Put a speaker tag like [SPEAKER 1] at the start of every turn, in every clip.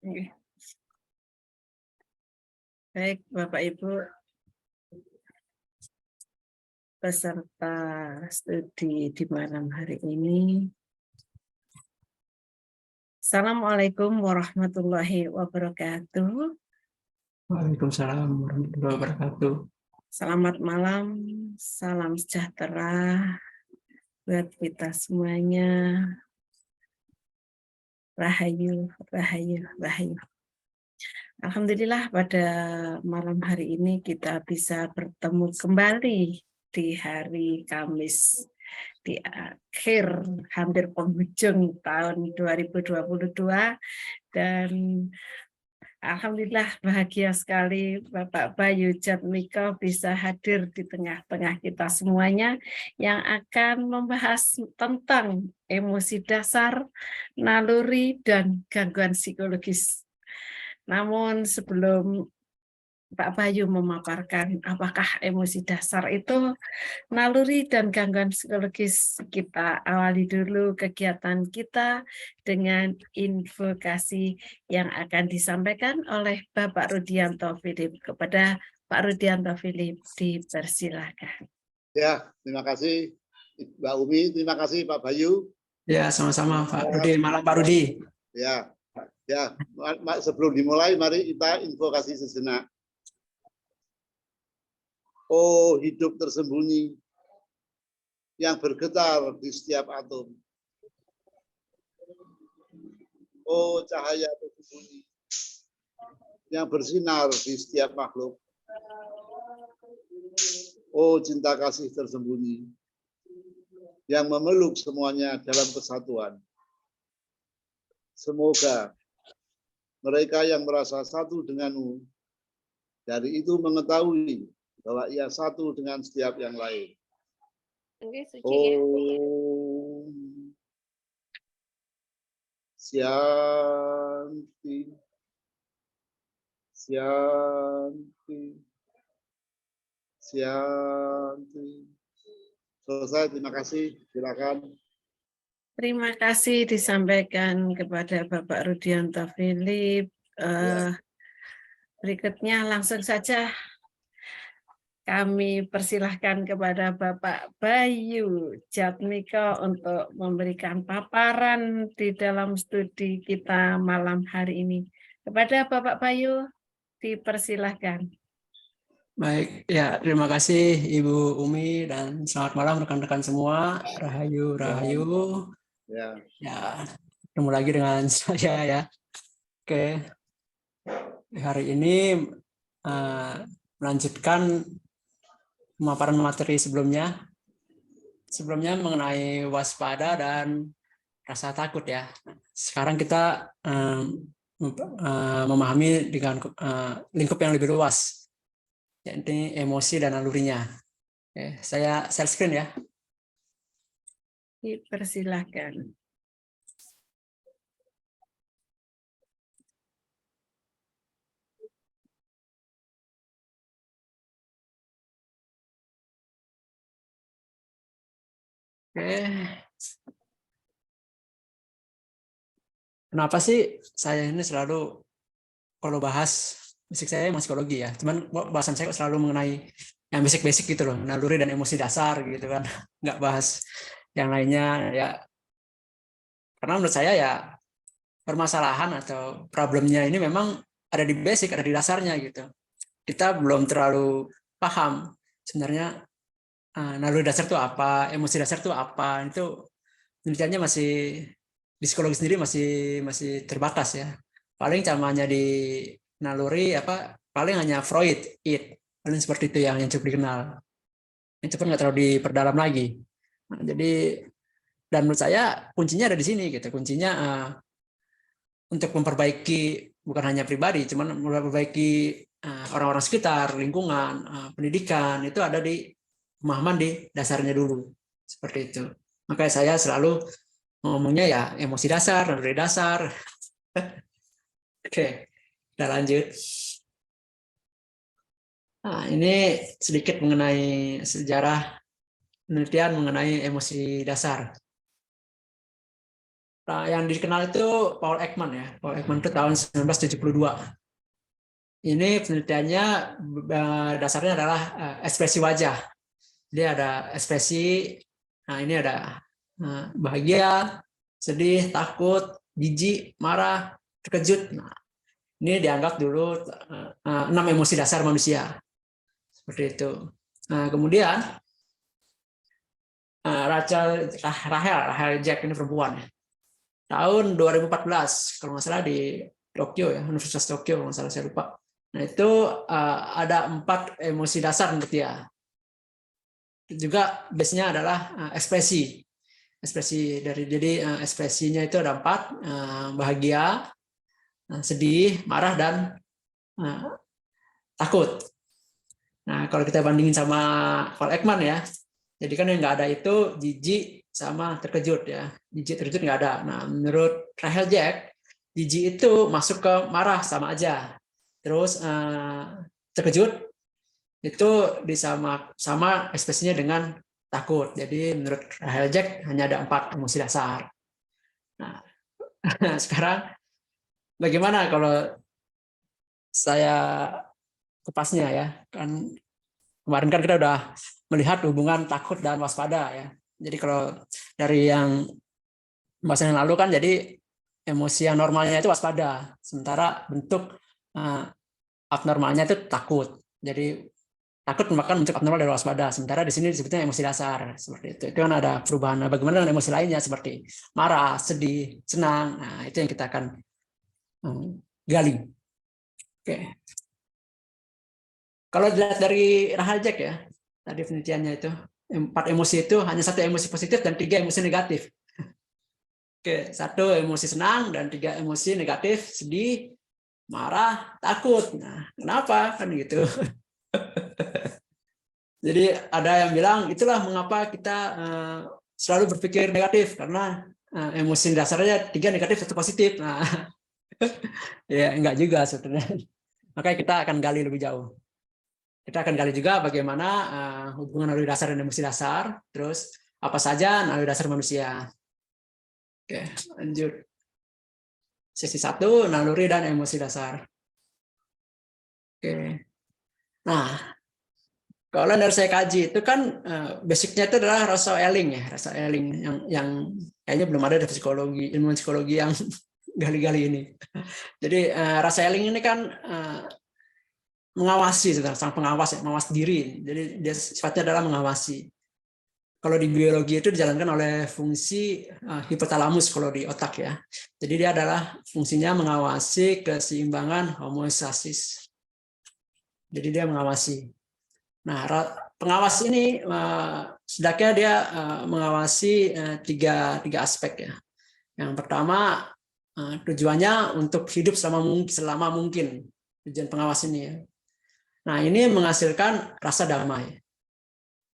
[SPEAKER 1] Oke. Baik, Bapak Ibu peserta studi di malam hari ini. Assalamualaikum warahmatullahi wabarakatuh.
[SPEAKER 2] Waalaikumsalam warahmatullahi wabarakatuh.
[SPEAKER 1] Selamat malam, salam sejahtera buat kita semuanya. Rahayu, rahayu, rahayu. Alhamdulillah pada malam hari ini kita bisa bertemu kembali di hari Kamis, di akhir hampir penghujung tahun 2022, dan alhamdulillah bahagia sekali Bapak Bayu Jatmiko bisa hadir di tengah-tengah kita semuanya yang akan membahas tentang emosi dasar, naluri, dan gangguan psikologis. Namun sebelum Pak Bayu memaparkan apakah emosi dasar itu, naluri, dan gangguan psikologis, kita awali dulu kegiatan kita dengan invokasi yang akan disampaikan oleh Bapak Rudianto Philip. Kepada Pak Rudianto Philip, dipersilakan.
[SPEAKER 3] Ya, terima kasih Mbak Umi, terima kasih Pak Bayu.
[SPEAKER 2] Ya, sama-sama Pak Rudi. Malam Pak Rudi.
[SPEAKER 3] Ya, sebelum dimulai, mari kita invokasi sejenak. Oh, hidup tersembunyi yang bergetar di setiap atom. Oh, cahaya tersembunyi yang bersinar di setiap makhluk. Oh, cinta kasih tersembunyi yang memeluk semuanya dalam kesatuan. Semoga mereka yang merasa satu denganmu dari itu mengetahui bahwa ia satu dengan setiap yang lain. Om Syanti, Syanti, Syanti. Selesai, terima kasih. Silakan.
[SPEAKER 1] Terima kasih disampaikan kepada Bapak Rudianto Philip. Berikutnya langsung saja kami persilahkan kepada Bapak Bayu Jatmiko untuk memberikan paparan di dalam studi kita malam hari ini. Kepada Bapak Bayu, dipersilahkan.
[SPEAKER 2] Baik, ya terima kasih Ibu Umi dan selamat malam rekan-rekan semua. Rahayu, rahayu.
[SPEAKER 3] Ya,
[SPEAKER 2] Ketemu lagi dengan saya ya. Oke, hari ini melanjutkan pemaparan materi sebelumnya. Sebelumnya mengenai waspada dan rasa takut ya. Sekarang kita memahami dengan lingkup yang lebih luas, yakni emosi dan nalurinya. Oke, saya share screen ya.
[SPEAKER 1] Dipersilahkan.
[SPEAKER 2] Oke. Kenapa sih saya ini selalu kalau bahas basic saya psikologi ya, cuman bahasan saya selalu mengenai yang basic-basic gitu loh, naluri dan emosi dasar gitu kan, nggak bahas yang lainnya ya, karena menurut saya ya permasalahan atau problemnya ini memang ada di basic, ada di dasarnya gitu. Kita belum terlalu paham sebenarnya naluri dasar itu apa, emosi dasar itu apa, itu penelitiannya masih di psikologi sendiri masih terbatas ya. Paling camanya di naluri apa, paling hanya Freud, paling seperti itu yang cukup dikenal. Itu pun nggak terlalu diperdalam lagi. Nah, jadi dan menurut saya kuncinya ada di sini gitu. Kuncinya untuk memperbaiki bukan hanya pribadi, cuman memperbaiki orang-orang sekitar, lingkungan, pendidikan, itu ada di pemahaman di dasarnya dulu. Seperti itu. Makanya saya selalu ngomongnya ya emosi dasar, naluri dasar. Oke, kita lanjut. Nah, ini sedikit mengenai sejarah penelitian mengenai emosi dasar. Nah, yang dikenal itu Paul Ekman ya. Paul Ekman itu tahun 1972. Ini penelitiannya dasarnya adalah ekspresi wajah. Dia ada ekspresi, nah ini ada bahagia, sedih, takut, jijik, marah, terkejut. Nah, ini dianggap dulu 6 emosi dasar manusia. Seperti itu. Nah, kemudian Rahel Jack ini perempuan. Tahun 2014, kalau nggak salah di Tokyo ya, Universitas Tokyo kalau nggak salah, saya lupa. Nah, itu ada 4 emosi dasar menurut dia. Juga base-nya adalah ekspresi. Jadi ekspresinya itu ada 4, bahagia, sedih, marah, dan takut. Nah, kalau kita bandingin sama Paul Ekman ya, jadi kan yang nggak ada itu jijik sama terkejut ya. Jijik terkejut nggak ada. Nah, menurut Rahel Jack, jijik itu masuk ke marah sama aja. Terus terkejut itu sama ekspresinya dengan takut. Jadi menurut Rahel Jack hanya ada 4 emosi dasar. Nah, sekarang bagaimana kalau saya kupasnya ya? Kan kemarin kan kita udah melihat hubungan takut dan waspada ya. Jadi kalau dari yang pembahasan yang lalu kan jadi emosi yang normalnya itu waspada, sementara bentuk abnormalnya itu takut. Jadi takut merupakan bentuk abnormal dari waspada, sementara di sini disebutnya emosi dasar seperti itu. Itu kan ada perubahan. Nah, bagaimana dengan emosi lainnya seperti marah, sedih, senang? Nah, itu yang kita akan gali. Oke. Kalau dilihat dari Rahel Jack ya, tadi penelitiannya itu 4 emosi itu hanya 1 emosi positif dan 3 emosi negatif. Oke, 1 emosi senang dan 3 emosi negatif, sedih, marah, takut. Nah, kenapa kan gitu? Jadi ada yang bilang itulah mengapa kita selalu berpikir negatif, karena emosi dasarnya 3 negatif 1 positif. Nah, ya enggak juga sebetulnya. Makanya kita akan gali lebih jauh. Kita akan gali juga bagaimana hubungan naluri dasar dan emosi dasar, terus apa saja naluri dasar manusia. Oke, lanjut. Sesi 1, naluri dan emosi dasar. Oke. Nah, kalau dari saya kaji itu kan basicnya itu adalah Russell Elling ya, Russell Elling yang kayaknya belum ada di psikologi, ilmu psikologi yang gali-gali ini. Jadi Russell Elling ini kan mengawasi, sang pengawas, mengawas diri. Jadi dia sifatnya adalah mengawasi. Kalau di biologi itu dijalankan oleh fungsi hipotalamus kalau di otak ya. Jadi dia adalah fungsinya mengawasi keseimbangan homeostasis. Jadi dia mengawasi. Nah, pengawas ini setidaknya dia mengawasi tiga aspek ya. Yang pertama tujuannya untuk hidup selama mungkin, tujuan pengawas ini ya. Nah, ini menghasilkan rasa damai.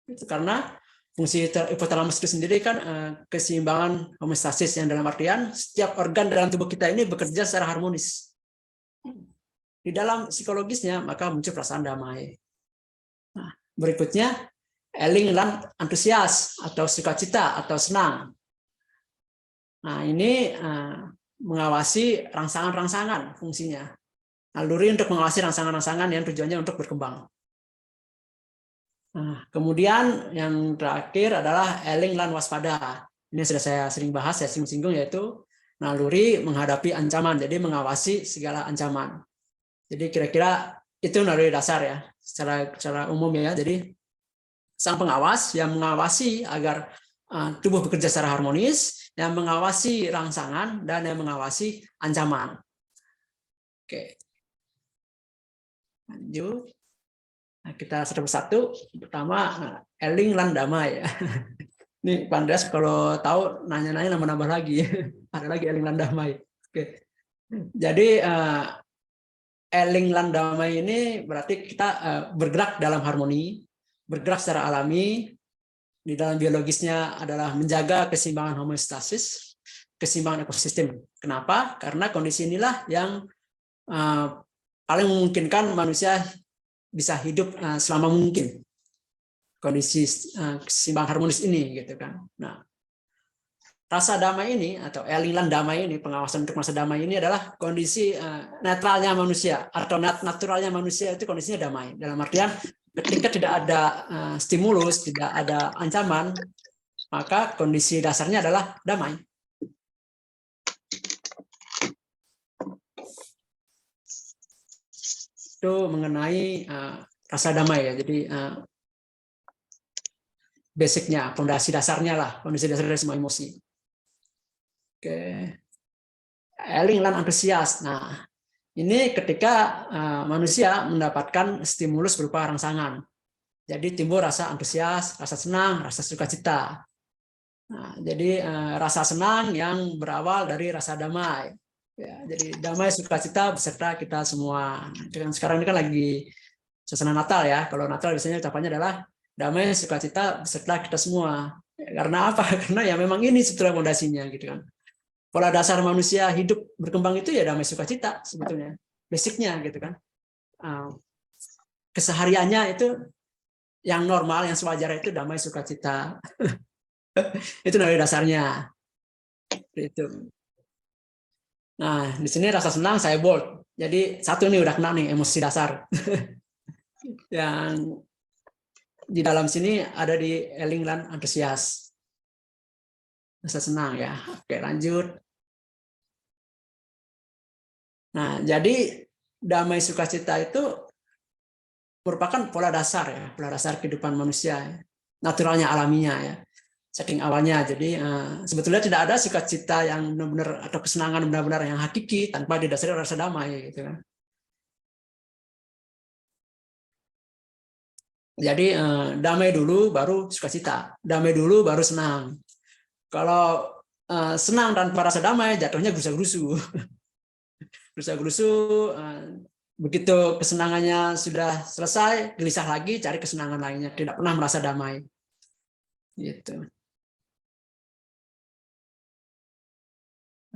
[SPEAKER 2] Itu karena fungsi hipotalamus itu sendiri kan keseimbangan homeostasis, yang dalam artian setiap organ dalam tubuh kita ini bekerja secara harmonis. Di dalam psikologisnya maka muncul perasaan damai. Nah, berikutnya Elling dan antusias atau sukacita atau senang. Nah, ini mengawasi rangsangan-rangsangan fungsinya. Naluri untuk mengawasi rangsangan-rangsangan yang tujuannya untuk berkembang. Nah, kemudian yang terakhir adalah Elling dan waspada. Ini sudah saya sering bahas, saya singgung-singgung, yaitu naluri menghadapi ancaman. Jadi mengawasi segala ancaman. Jadi kira-kira itu naluri dasar ya, secara umum ya. Jadi sang pengawas yang mengawasi agar tubuh bekerja secara harmonis, yang mengawasi rangsangan, dan yang mengawasi ancaman. Oke. Lanjut. Nah, kita satu persatu. Pertama, Elling dan damai. Ini Pak Andreas kalau tahu nanya-nanya nambah-nambah lagi. Ada lagi Elling dan damai. Oke. Jadi Elling dan damai ini berarti kita bergerak dalam harmoni, bergerak secara alami. Di dalam biologisnya adalah menjaga keseimbangan homeostasis, keseimbangan ekosistem. Kenapa? Karena kondisi inilah yang paling memungkinkan manusia bisa hidup selama mungkin. Kondisi keseimbangan harmonis ini gitu kan. Nah, rasa damai ini atau eling-lan damai ini, pengawasan untuk masa damai ini adalah kondisi netralnya manusia atau naturalnya manusia itu kondisinya damai. Dalam artian ketika tidak ada stimulus, tidak ada ancaman, maka kondisi dasarnya adalah damai. Itu mengenai rasa damai ya. Jadi basicnya, fondasi dasarnya lah, fondasi dasar dari semua emosi. Oke, eling lan antusias. Nah, ini ketika manusia mendapatkan stimulus berupa rangsangan. Jadi timbul rasa antusias, rasa senang, rasa sukacita. Nah, jadi rasa senang yang berawal dari rasa damai. Ya, jadi damai sukacita beserta kita semua. Dengan sekarang ini kan lagi suasana Natal ya. Kalau Natal biasanya ucapannya adalah damai sukacita beserta kita semua. Ya, karena apa? Karena ya memang ini sebetulnya fondasinya gitu kan. Pola dasar manusia hidup berkembang itu ya damai sukacita sebetulnya, basicnya gitu kan. Kesehariannya itu yang normal, yang sewajarnya itu damai sukacita. Itu dari dasarnya. Itu. Nah, di sini rasa senang saya bold. Jadi satu nih udah kena nih emosi dasar. Yang di dalam sini ada di eling lan antusias. Rasa senang ya. Oke, lanjut. Nah, jadi damai sukacita itu merupakan pola dasar ya, pola dasar kehidupan manusia, naturalnya, alaminya ya, saking awalnya. Jadi sebetulnya tidak ada sukacita yang benar-benar atau kesenangan benar-benar yang hakiki tanpa didasari rasa damai, gitu kan. Jadi damai dulu baru sukacita, damai dulu baru senang. Kalau senang tanpa rasa damai, jatuhnya gerusa-gerusu. Gerusa-gerusu, begitu kesenangannya sudah selesai, gelisah lagi, cari kesenangan lainnya, tidak pernah merasa damai. Gitu.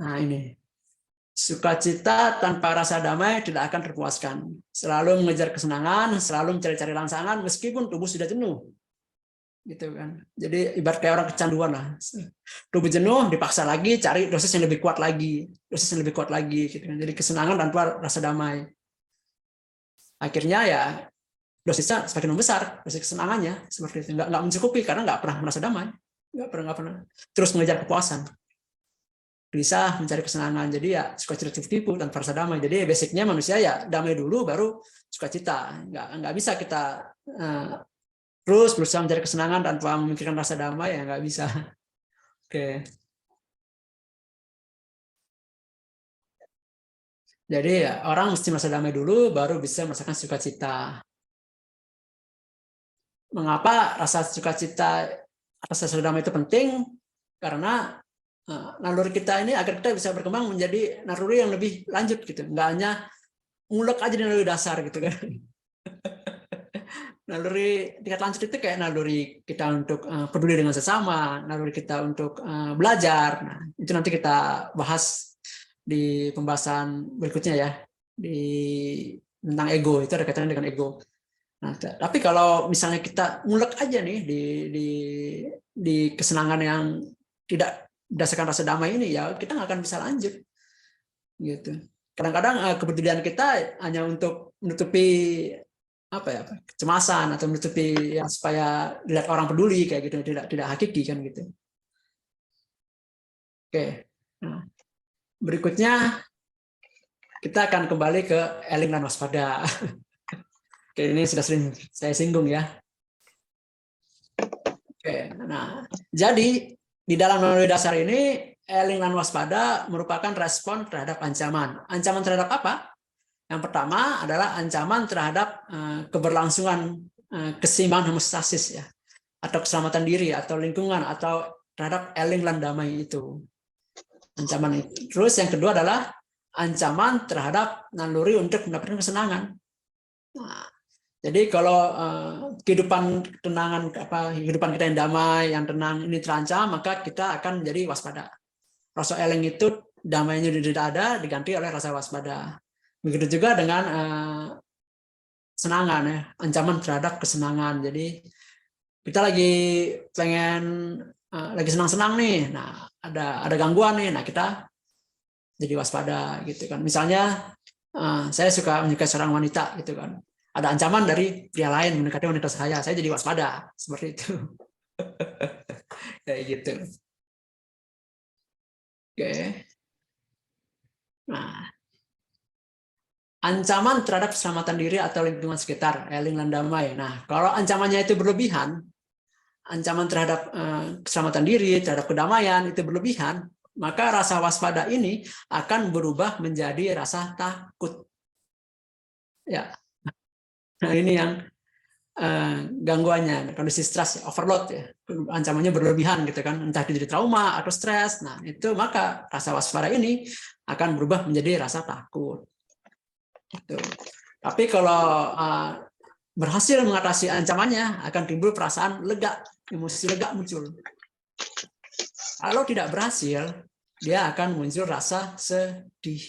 [SPEAKER 2] Nah ini, sukacita tanpa rasa damai tidak akan terpuaskan. Selalu mengejar kesenangan, selalu mencari-cari rangsangan, meskipun tubuh sudah jenuh. Gitu kan. Jadi ibarat kayak orang kecanduan lah. Tubuh jenuh, dipaksa lagi, cari dosis yang lebih kuat lagi, dosis yang lebih kuat lagi. Gitu kan. Jadi kesenangan tanpa rasa damai. Akhirnya ya dosisnya semakin membesar, dosis kesenangannya seperti itu. Nggak mencukupi karena nggak pernah merasa damai, nggak pernah terus mengejar kepuasan, bisa mencari kesenangan. Jadi ya sukacita tipu tanpa rasa damai. Jadi basicnya manusia ya damai dulu baru sukacita. Nggak bisa kita terus berusaha mencari kesenangan tanpa memikirkan rasa damai, ya nggak bisa. Oke. Jadi ya, orang mesti merasa damai dulu baru bisa merasakan sukacita. Mengapa rasa sukacita atas rasa damai itu penting? Karena naluri kita ini agar kita bisa berkembang menjadi naluri yang lebih lanjut gitu, nggak hanya ngulek aja di naluri dasar gitu kan. Naluri tingkat lanjut itu kayak naluri kita untuk peduli dengan sesama, naluri kita untuk belajar. Nah, itu nanti kita bahas di pembahasan berikutnya ya, tentang ego, itu ada kaitannya dengan ego. Nah, tapi kalau misalnya kita ngulek aja nih di kesenangan yang tidak berdasarkan rasa damai ini, ya kita nggak akan bisa lanjut. Gitu. Kadang-kadang kepedulian kita hanya untuk menutupi kecemasan atau menutupi yang supaya dilihat orang peduli kayak gitu, tidak hakiki kan gitu. Oke. Nah, berikutnya kita akan kembali ke eling dan waspada. Oke, ini sudah sering saya singgung ya. Oke, nah jadi di dalam naluri dasar ini eling dan waspada merupakan respon terhadap ancaman. Ancaman terhadap apa? Yang pertama adalah ancaman terhadap keberlangsungan keseimbangan homeostasis ya, atau keselamatan diri atau lingkungan atau terhadap eling lan damai itu. Ancaman itu. Terus yang kedua adalah ancaman terhadap naluri untuk mendapatkan kesenangan. Nah, jadi kalau kehidupan kita yang damai, yang tenang ini terancam, maka kita akan menjadi waspada. Rasa eling itu damainya tidak ada, diganti oleh rasa waspada. Begitu juga dengan kesenangan ya, ancaman terhadap kesenangan. Jadi kita lagi pengen lagi senang-senang nih. Nah, ada gangguan nih, nah kita jadi waspada gitu kan. Misalnya saya menyukai seorang wanita gitu kan, ada ancaman dari pria lain mendekati wanita saya jadi waspada seperti itu. Kayak gitu. Oke. Nah, ancaman terhadap keselamatan diri atau lingkungan sekitar, Eling Landamai. Nah, kalau ancamannya itu berlebihan, ancaman terhadap keselamatan diri, terhadap kedamaian itu berlebihan, maka rasa waspada ini akan berubah menjadi rasa takut. Ya, nah ini yang gangguannya, kondisi stres, overload ya, ancamannya berlebihan gitu kan, entah itu jadi trauma atau stres. Nah itu maka rasa waspada ini akan berubah menjadi rasa takut. Gitu. Tapi kalau berhasil mengatasi ancamannya, akan timbul perasaan lega, emosi lega muncul. Kalau tidak berhasil, dia akan muncul rasa sedih.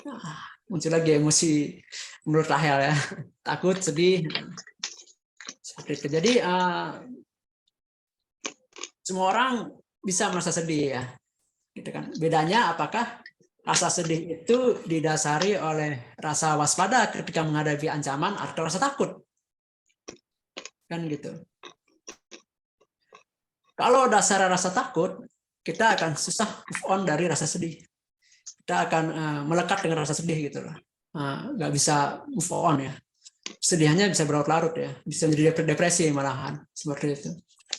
[SPEAKER 2] Nah, muncul lagi emosi menurut Rahel ya, takut, sedih. Seperti itu. Jadi semua orang bisa merasa sedih ya, gitu kan. Bedanya apakah rasa sedih itu didasari oleh rasa waspada ketika menghadapi ancaman atau rasa takut, kan gitu. Kalau dasar rasa takut, kita akan susah move on dari rasa sedih. Kita akan melekat dengan rasa sedih gitu loh. Nggak bisa move on ya. Sedihnya bisa berlarut-larut ya, bisa menjadi depresi malahan seperti itu.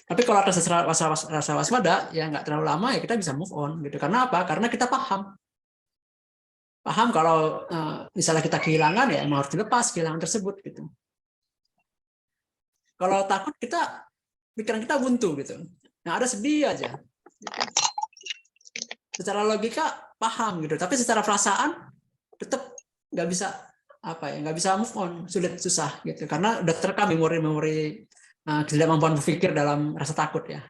[SPEAKER 2] Tapi kalau rasa waspada ya nggak terlalu lama ya kita bisa move on gitu. Karena apa? Karena kita paham kalau misalnya kita kehilangan ya emang harus dilepas kehilangan tersebut gitu. Kalau takut pikiran kita buntu gitu. Nah ada sedih aja. Gitu. Secara logika paham gitu, tapi secara perasaan tetap nggak bisa nggak bisa move on, susah gitu karena udah terekam memori ketidakmampuan berpikir dalam rasa takut ya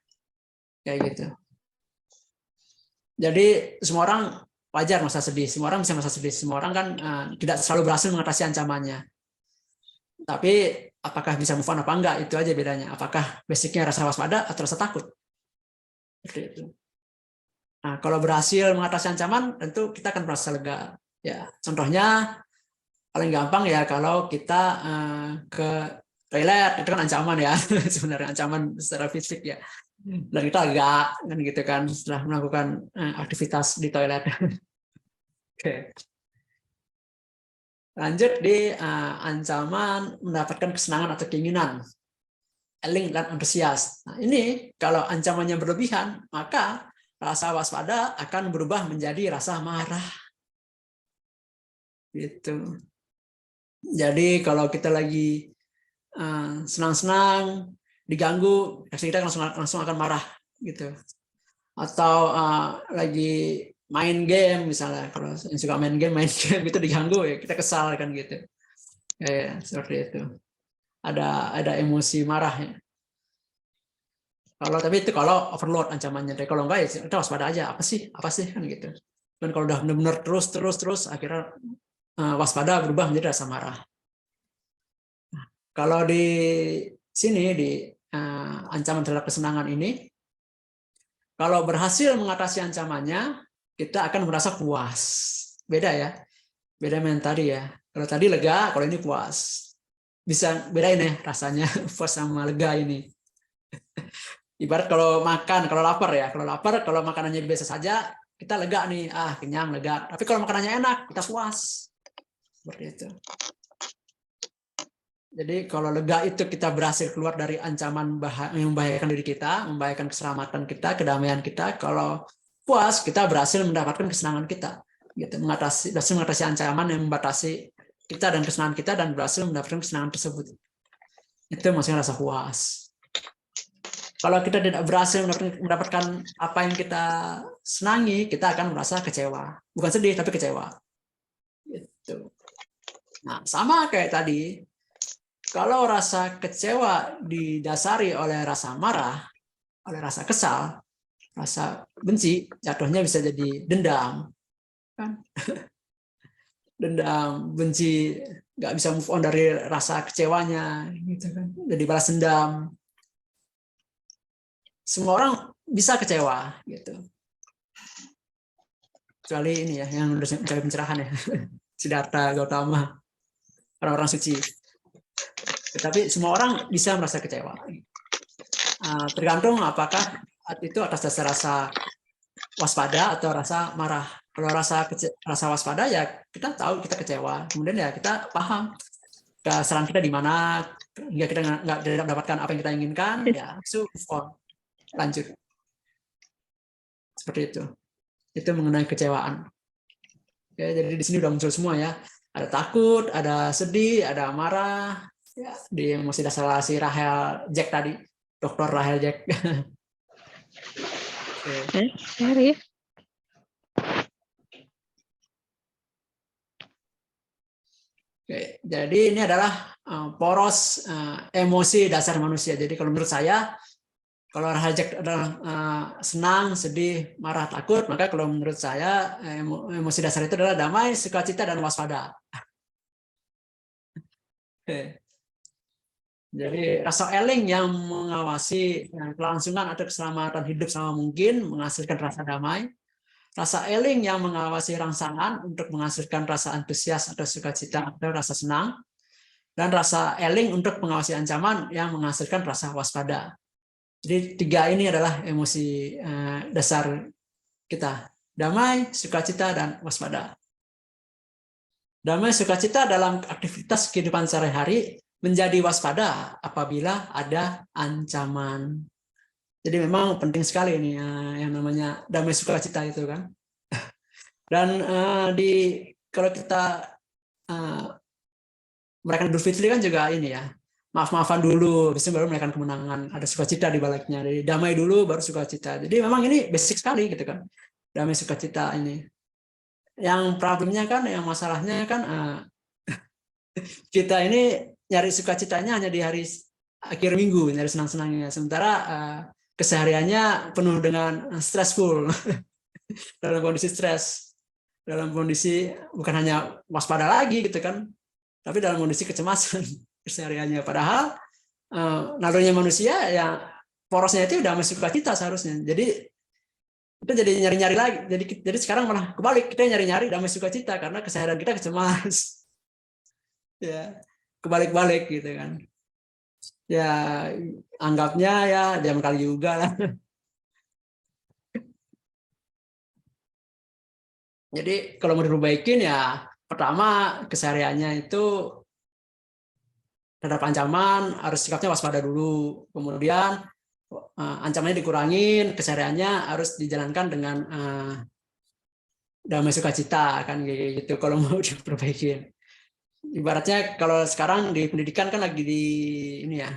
[SPEAKER 2] kayak gitu. Jadi semua orang wajar merasa sedih, semua orang bisa merasa sedih, semua orang kan tidak selalu berhasil mengatasi ancamannya. Tapi apakah bisa move on apa enggak, itu aja bedanya. Apakah basicnya rasa waspada atau rasa takut seperti itu. Nah kalau berhasil mengatasi ancaman tentu kita akan merasa lega ya. Contohnya paling gampang ya kalau kita ke toilet, itu kan ancaman ya sebenarnya, ancaman secara fisik ya, dan kita lega kan gitu kan setelah melakukan aktivitas di toilet. Oke. Lanjut di ancaman mendapatkan kesenangan atau keinginan, Eling dan antusias. Nah ini kalau ancamannya berlebihan maka rasa waspada akan berubah menjadi rasa marah gitu. Jadi kalau kita lagi senang-senang diganggu, kita langsung akan marah gitu. Atau lagi main game misalnya, kalau yang suka main game itu diganggu ya kita kesal kan gitu. Ya, seperti itu. Ada emosi marah ya. Tapi itu kalau overload ancamannya, kalau enggak ya kita waspada aja, apa sih kan gitu. Dan kalau udah benar-benar terus akhirnya waspada berubah menjadi rasa marah. Kalau di sini di ancaman terhadap kesenangan ini, kalau berhasil mengatasi ancamannya, kita akan merasa puas. Beda ya, beda dengan tadi ya. Kalau tadi lega, kalau ini puas. Bisa bedain ya rasanya puas sama lega ini. Ibarat kalau makan, kalau lapar ya, kalau makanannya biasa saja, kita lega nih, kenyang, lega. Tapi kalau makanannya enak, kita puas. Seperti itu. Jadi kalau lega itu kita berhasil keluar dari ancaman yang membahayakan diri kita, membahayakan keselamatan kita, kedamaian kita. Kalau puas, kita berhasil mendapatkan kesenangan kita. Gitu, berhasil mengatasi ancaman yang membatasi kita dan kesenangan kita dan berhasil mendapatkan kesenangan tersebut. Itu maksudnya rasa puas. Kalau kita tidak berhasil mendapatkan apa yang kita senangi, kita akan merasa kecewa. Bukan sedih, tapi kecewa. Gitu. Nah, sama kayak tadi. Kalau rasa kecewa didasari oleh rasa marah, oleh rasa kesal, rasa benci, jatuhnya bisa jadi dendam. Kan? Dendam, benci, nggak bisa move on dari rasa kecewanya, gitu kan? Jadi balas dendam. Semua orang bisa kecewa, gitu. kecuali ini ya yang mencari pencerahan ya, Siddhartha Gautama, orang-orang suci. Tetapi semua orang bisa merasa kecewa. Tergantung apakah itu atas dasar rasa waspada atau rasa marah. Kalau rasa waspada ya kita tahu kita kecewa, kemudian ya kita paham kesalahan kita di mana, hingga kita nggak mendapatkan apa yang kita inginkan, ya lanjut. Seperti itu. Itu mengenai kecewaan. Ya, jadi di sini udah muncul semua ya. Ada takut, ada sedih, ada marah. Ya, di emosi dasar si Rahel Jack tadi, Dr. Rahel Jack.
[SPEAKER 4] Sorry.
[SPEAKER 2] Oke, jadi ini adalah poros emosi dasar manusia. Jadi kalau menurut saya, kalau Rahel Jack adalah senang, sedih, marah, takut, maka kalau menurut saya emosi dasar itu adalah damai, sukacita, dan waspada. Oke. Jadi rasa eling yang mengawasi kelangsungan atau keselamatan hidup sama mungkin menghasilkan rasa damai. Rasa eling yang mengawasi rangsangan untuk menghasilkan rasa antusias atau sukacita atau rasa senang. Dan rasa eling untuk mengawasi ancaman yang menghasilkan rasa waspada. Jadi 3 ini adalah emosi dasar kita. Damai, sukacita, dan waspada. Damai, sukacita dalam aktivitas kehidupan sehari-hari menjadi waspada apabila ada ancaman. Jadi memang penting sekali ini yang namanya damai sukacita itu kan. Dan kalau kita merayakan Idul Fitri kan juga ini ya, maaf-maafan dulu, habis itu baru merayakan kemenangan, ada sukacita di baliknya. Jadi damai dulu baru sukacita. Jadi memang ini basic sekali gitu kan, damai sukacita ini. Yang problemnya kan, yang masalahnya kan kita ini nyari sukacitanya hanya di hari akhir minggu, nyari senang-senangnya. Sementara kesehariannya penuh dengan stressful, dalam kondisi stres, dalam kondisi bukan hanya waspada lagi gitu kan, tapi dalam kondisi kecemasan kesehariannya. Padahal nalurinya manusia yang porosnya itu udah masuk sukacita seharusnya. Jadi kita jadi nyari-nyari lagi. Jadi sekarang malah kebalik, kita nyari-nyari damai sukacita karena keseharian kita kecemas. Ya, kebalik-balik gitu kan. Ya, anggapnya ya jam kali juga lah. Jadi kalau mau diperbaikin ya pertama kesehariannya itu terhadap ancaman harus sikapnya waspada dulu. Kemudian ancamannya dikurangin, kesehariannya harus dijalankan dengan damai sukacita kan gitu kalau mau diperbaikin. Ibaratnya kalau sekarang di pendidikan kan lagi di ini ya,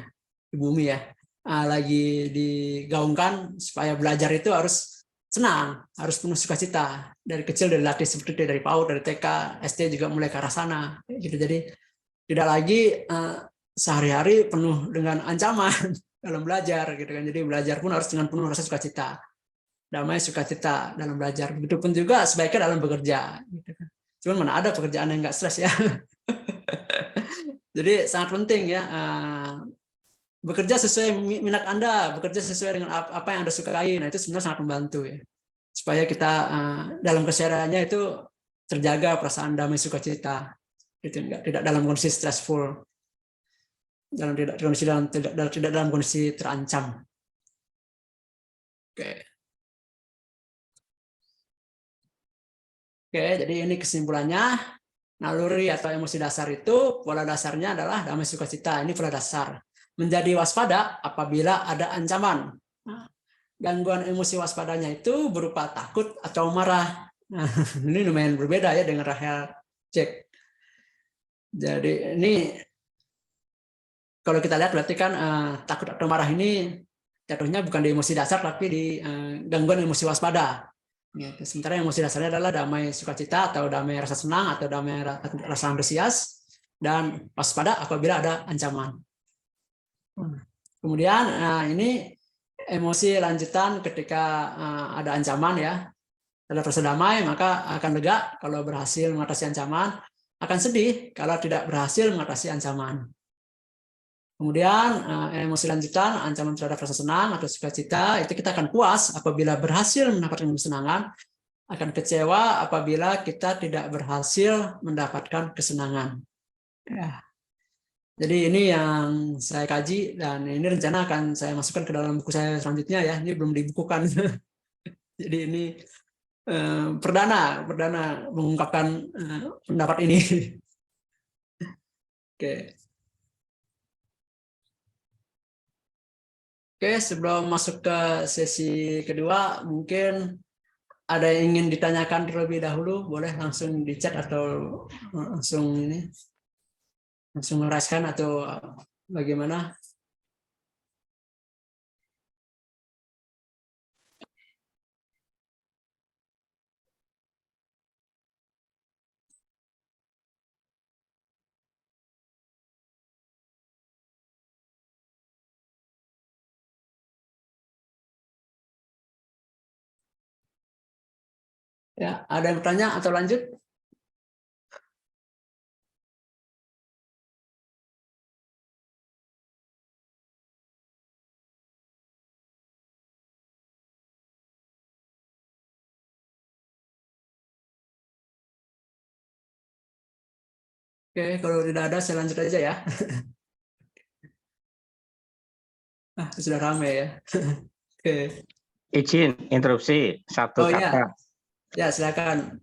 [SPEAKER 2] di bumi ya, lagi digaungkan supaya belajar itu harus senang, harus penuh sukacita. Dari kecil dari latih seperti dari PAUD, dari TK, SD juga mulai ke arah sana gitu. Jadi tidak lagi sehari-hari penuh dengan ancaman dalam belajar gitu kan. Jadi belajar pun harus dengan penuh rasa sukacita. Damai sukacita dalam belajar. Begitupun juga sebaiknya dalam bekerja gitu kan. Cuman mana ada pekerjaan yang enggak stres ya. Jadi sangat penting ya, bekerja sesuai minat Anda, bekerja sesuai dengan apa yang Anda sukai. Nah itu sebenarnya sangat membantu ya, supaya kita dalam kesehariannya itu terjaga perasaan damai sukacita, itu tidak dalam kondisi stressful, tidak dalam kondisi terancam. Oke, jadi ini kesimpulannya. Naluri atau emosi dasar itu pola dasarnya adalah damai sukacita. Ini pola dasar. Menjadi waspada apabila ada ancaman. Gangguan emosi waspadanya itu berupa takut atau marah. Nah, ini lumayan berbeda ya dengan Rahel Jack. Jadi ini kalau kita lihat berarti kan takut atau marah ini jatuhnya bukan di emosi dasar tapi di gangguan emosi waspada. Gitu. Sementara emosi dasarnya adalah damai sukacita atau damai rasa senang atau damai rasa antusias dan waspada apabila ada ancaman. Kemudian ini emosi lanjutan ketika ada ancaman ya, ada rasa damai maka akan lega kalau berhasil mengatasi ancaman, akan sedih kalau tidak berhasil mengatasi ancaman. Kemudian emosi lanjutan ancaman terhadap rasa senang atau sukacita itu kita akan puas apabila berhasil mendapatkan kesenangan akan kecewa apabila kita tidak berhasil mendapatkan kesenangan. Ya. Jadi ini yang saya kaji dan ini rencana akan saya masukkan ke dalam buku saya selanjutnya ya. Ini belum dibukukan. Jadi ini perdana mengungkapkan pendapat ini. Oke. Oke, sebelum masuk ke sesi kedua, mungkin ada yang ingin ditanyakan terlebih dahulu, boleh langsung di chat atau langsung raise-kan atau bagaimana? Ya, ada yang bertanya atau lanjut? Oke, kalau tidak ada saya lanjut aja ya. Sudah ramai ya. Oke.
[SPEAKER 4] Izin interupsi satu
[SPEAKER 2] Oh
[SPEAKER 4] kata.
[SPEAKER 2] Ya, silakan.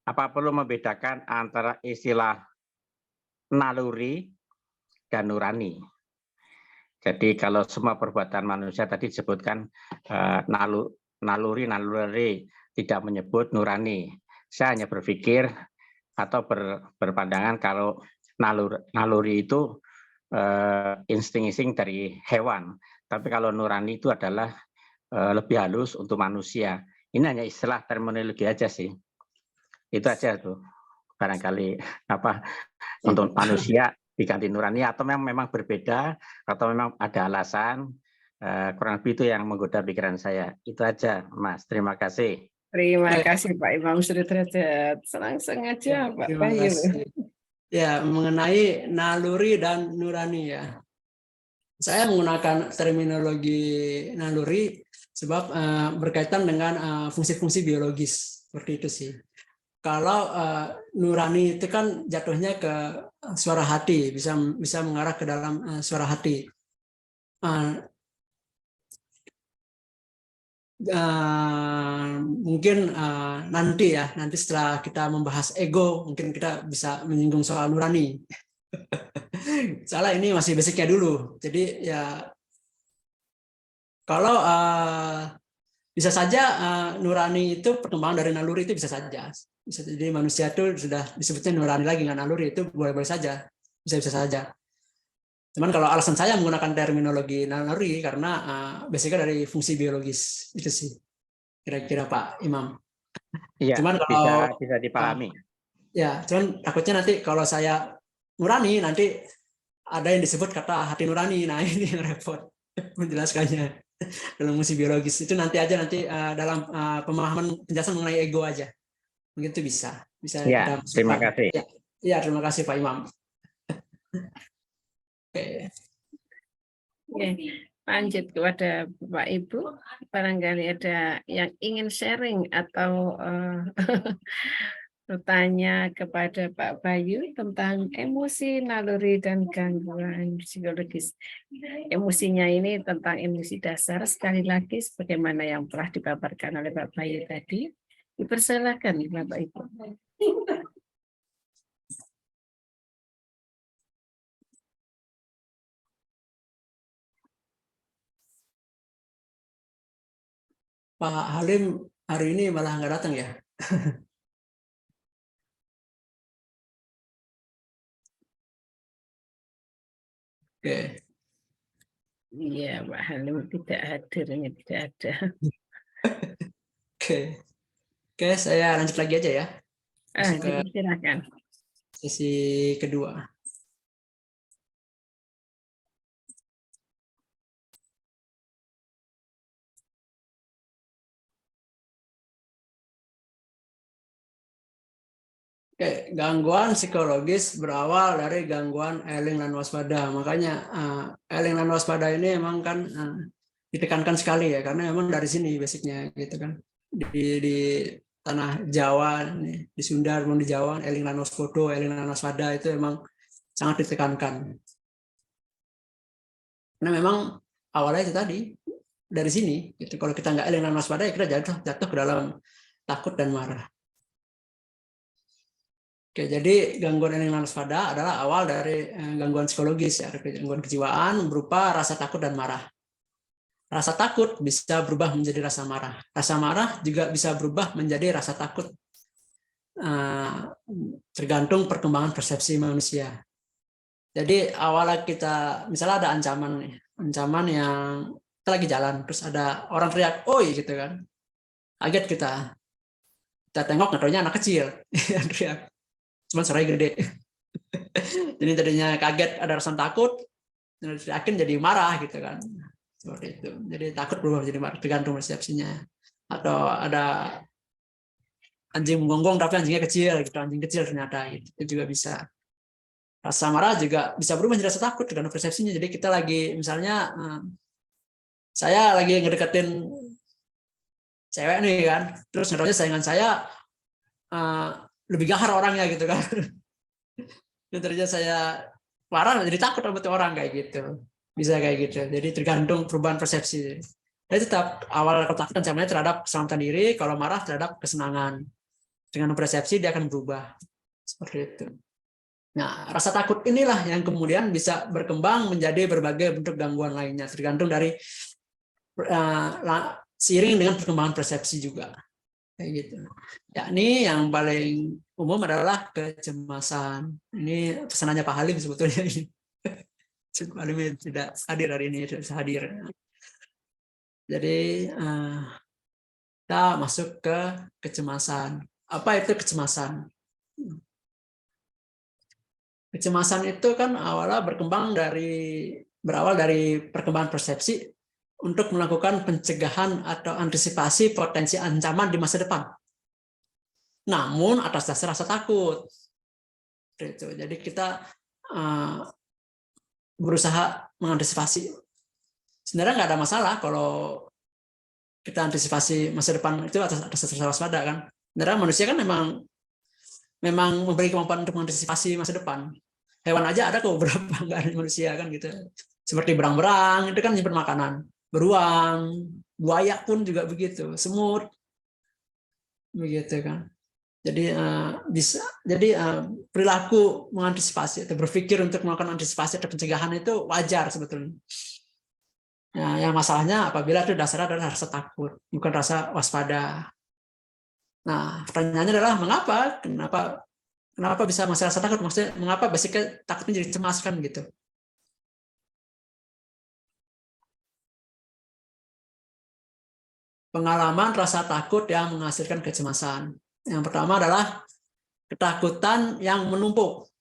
[SPEAKER 4] Apa perlu membedakan antara istilah naluri dan nurani? Jadi kalau semua perbuatan manusia tadi disebutkan naluri, tidak menyebut nurani. Saya hanya berpikir atau berpandangan kalau naluri itu insting-insting dari hewan. Tapi kalau nurani itu adalah lebih halus untuk manusia. Ini hanya istilah terminologi aja sih. Itu aja tuh. Barangkali untuk manusia diganti nurani atau memang berbeda atau memang ada alasan, kurang lebih itu yang menggoda pikiran saya. Itu aja, Mas. Terima kasih.
[SPEAKER 1] Terima kasih Pak Imam Sudrajat. Senang aja Pak
[SPEAKER 2] Terima
[SPEAKER 1] Bayu.
[SPEAKER 2] kasih. Ya, mengenai naluri dan nurani ya. Saya menggunakan terminologi naluri sebab berkaitan dengan fungsi-fungsi biologis seperti itu sih. Kalau nurani itu kan jatuhnya ke suara hati, bisa mengarah ke dalam suara hati. Mungkin nanti setelah kita membahas ego, mungkin kita bisa menyinggung soal nurani. Salah, ini masih basicnya dulu. Jadi ya kalau bisa saja nurani itu perkembangan dari naluri itu bisa saja. Bisa jadi manusia itu sudah disebutnya nurani lagi nggak naluri, itu boleh-boleh saja, bisa saja. Cuman kalau alasan saya menggunakan terminologi naluri karena basicnya dari fungsi biologis itu sih kira-kira Pak Imam.
[SPEAKER 4] Iya,
[SPEAKER 2] cuman kalau
[SPEAKER 4] bisa dipahami.
[SPEAKER 2] Ya, cuman takutnya nanti kalau saya nurani nanti ada yang disebut kata hati nurani. Nah, ini yang repot menjelaskannya dalam fungsi biologis. Itu nanti dalam pemahaman penjelasan mengenai ego aja. Mungkin itu bisa
[SPEAKER 4] Ya, terima kasih.
[SPEAKER 2] Ya, terima kasih Pak Imam. Oke.
[SPEAKER 1] Lanjut kepada Bapak Ibu, barangkali ada yang ingin sharing atau bertanya kepada Pak Bayu tentang emosi, naluri, dan gangguan psikologis. Emosinya ini tentang emosi dasar, sekali lagi sebagaimana yang telah dipaparkan oleh Pak Bayu tadi. Dipersilakan Bapak Ibu.
[SPEAKER 2] Pak Halim hari ini malah nggak datang ya? Oke.
[SPEAKER 1] Iya, Pak Halim tidak hadir, ini tidak ada.
[SPEAKER 2] Oke, saya lanjut lagi aja ya.
[SPEAKER 1] Silakan.
[SPEAKER 2] Sesi kedua. Oke, gangguan psikologis berawal dari gangguan eling dan waspada. Makanya eling dan waspada ini emang kan ditekankan sekali ya, karena emang dari sini basicnya gitu kan. di tanah Jawa, di Sunda, di Jawa, eling lan waspada, eling lan waspada itu memang sangat ditekankan. Karena memang awalnya itu tadi dari sini, gitu. Kalau kita nggak eling dan waspada, kita jatuh ke dalam takut dan marah. Oke, jadi gangguan eling dan waspada adalah awal dari gangguan psikologis, ya, gangguan kejiwaan berupa rasa takut dan marah. Rasa takut bisa berubah menjadi rasa marah. Rasa marah juga bisa berubah menjadi rasa takut. Tergantung perkembangan persepsi manusia. Jadi awalnya kita, misalnya ada ancaman nih, ancaman yang kita lagi jalan, terus ada orang teriak, "Oi!" gitu kan. Kaget kita. Kita tengok, nggak taunya anak kecil yang teriak. Cuman suaranya gede. Jadi tadinya kaget, ada rasa takut, yakin jadi marah gitu kan. Seperti itu. Jadi takut berubah jadi marah, tergantung persepsinya. Atau ada anjing menggonggong tapi anjingnya kecil, gitu. Anjing kecil ternyata, gitu. Itu juga bisa. Rasa marah juga bisa berubah menjadi rasa takut tergantung persepsinya. Jadi kita lagi, misalnya saya lagi ngedeketin cewek nih kan, terus ngerasa saingan saya lebih gahar orangnya gitu kan. Dan ternyata saya marah jadi takut sama tuh orang kayak gitu. Bisa kayak gitu. Jadi tergantung perubahan persepsi. Jadi tetap awal ketakutan sebenarnya terhadap keselamatan diri, kalau marah terhadap kesenangan. Dengan persepsi dia akan berubah. Seperti itu. Nah, rasa takut inilah yang kemudian bisa berkembang menjadi berbagai bentuk gangguan lainnya, tergantung dari seiring dengan perkembangan persepsi juga. Kayak gitu. Yakni yang paling umum adalah kecemasan. Ini pesanannya Pak Halim sebetulnya ini. Pak Halim tidak hadir hari ini, tidak bisa hadir. Jadi kita masuk ke kecemasan. Apa itu kecemasan? Kecemasan itu kan awalnya berawal dari perkembangan persepsi untuk melakukan pencegahan atau antisipasi potensi ancaman di masa depan. Namun atas dasar rasa takut. Jadi kita berusaha mengantisipasi. Sebenarnya nggak ada masalah kalau kita antisipasi masa depan itu atas dasar waspada kan. Sebenarnya manusia kan memang memberi kemampuan untuk mengantisipasi masa depan. Hewan aja ada kok beberapa nggak ada manusia kan gitu. Seperti berang-berang itu kan nyimpen makanan. Beruang, buaya pun juga begitu, semut begitu kan. Jadi perilaku mengantisipasi atau berpikir untuk melakukan antisipasi atau pencegahan itu wajar sebetulnya. Nah, yang masalahnya apabila itu dasarnya adalah rasa takut, bukan rasa waspada. Nah, pertanyaannya adalah kenapa bisa masalah rasa takut? Maksudnya mengapa basicnya takutnya jadi cemas kan gitu? Pengalaman rasa takut yang menghasilkan kecemasan. Yang pertama adalah ketakutan yang menumpuk.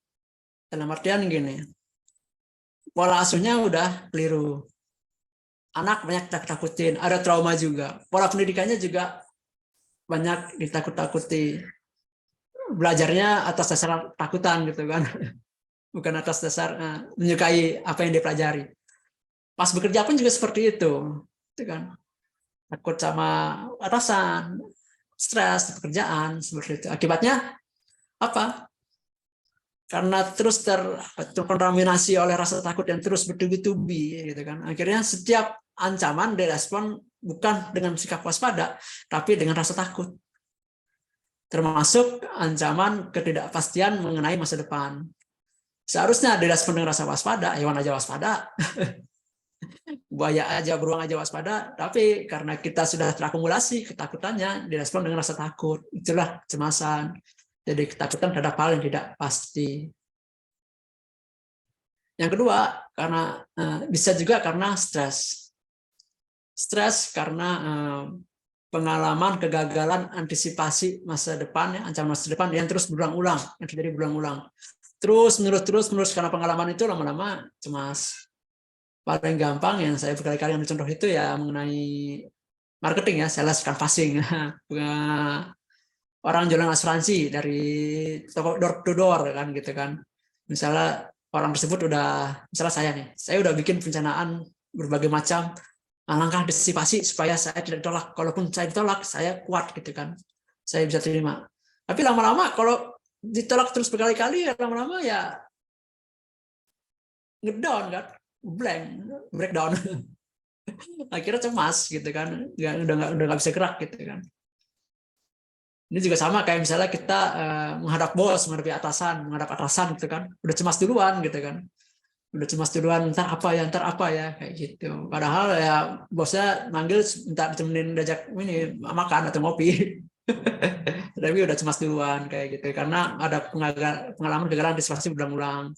[SPEAKER 2] Dalam artian gini, pola asuhnya udah keliru. Anak banyak takut-takutin, ada trauma juga. Pola pendidikannya juga banyak ditakut-takuti. Belajarnya atas dasar takutan gitu kan. Bukan atas dasar menyukai apa yang dipelajari. Pas bekerja pun juga seperti itu. Gitu kan. Takut sama atasan, stres, pekerjaan, seperti itu. Akibatnya apa? Karena terus terkontaminasi oleh rasa takut yang terus bertubi-tubi, gitu kan. Akhirnya setiap ancaman direspon bukan dengan sikap waspada, tapi dengan rasa takut. Termasuk ancaman ketidakpastian mengenai masa depan. Seharusnya direspon dengan rasa waspada, hewan aja waspada. Buaya aja, beruang aja waspada, tapi karena kita sudah terakumulasi ketakutannya, direspon dengan rasa takut. Itulah kecemasan. Jadi ketakutan terhadap hal yang tidak pasti. Yang kedua, karena bisa juga karena stres. Stres karena pengalaman kegagalan antisipasi masa depan, ancaman masa depan yang terus berulang-ulang, yang terjadi berulang-ulang. Terus menerus karena pengalaman itu lama-lama cemas. Paling gampang yang saya berkali-kali ambil contoh itu ya mengenai marketing ya, sales canvassing. Orang jualan asuransi dari toko door to door kan gitu kan. Misalnya orang tersebut misalnya saya udah bikin perencanaan berbagai macam langkah antisipasi supaya saya tidak ditolak. Kalaupun saya ditolak, saya kuat gitu kan. Saya bisa terima. Tapi lama-lama kalau ditolak terus berkali-kali, lama-lama ya ngedown kan, breakdown. Akhirnya cemas gitu kan, udah nggak bisa gerak gitu kan. Ini juga sama kayak misalnya kita menghadap bos, menghadapi menghadap atasan gitu kan, udah cemas duluan gitu kan. Udah cemas duluan, ntar apa ya kayak gitu. Padahal ya bosnya manggil minta ditemenin diajak ini makan atau ngopi. Tapi udah cemas duluan kayak gitu karena ada pengalaman gagal antisipasi berulang-ulang.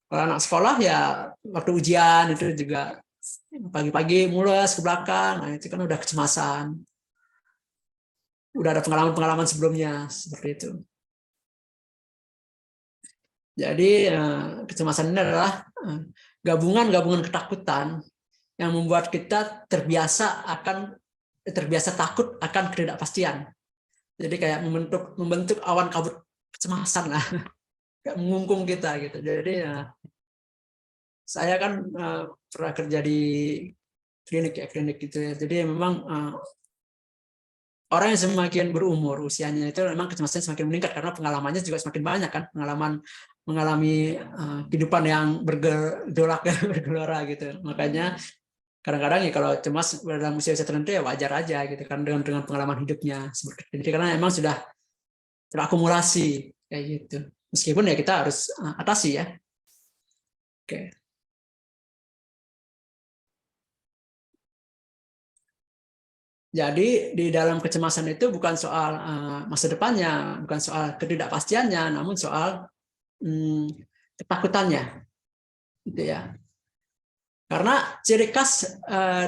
[SPEAKER 2] Kalau anak sekolah ya waktu ujian itu juga pagi-pagi mules ke belakang, nah itu kan udah kecemasan. Udah ada pengalaman-pengalaman sebelumnya seperti itu. Jadi kecemasan ini adalah gabungan ketakutan yang membuat kita terbiasa takut akan ketidakpastian. Jadi kayak membentuk awan kabut kecemasan lah, kayak mengungkung kita gitu. Jadi saya kan pernah kerja di klinik gitu ya. Jadi memang orang yang semakin berumur usianya itu memang kecemasannya semakin meningkat karena pengalamannya juga semakin banyak kan, mengalami kehidupan yang bergejolak bergelora gitu. Makanya kadang-kadang ya kalau cemas dalam usia-usia tertentu ya wajar aja gitu kan dengan pengalaman hidupnya seperti itu. Jadi karena memang sudah terakumulasi kayak gitu. Meskipun ya kita harus atasi ya. Oke. Jadi di dalam kecemasan itu bukan soal masa depannya, bukan soal ketidakpastiannya, namun soal ketakutannya, gitu ya. Karena ciri khas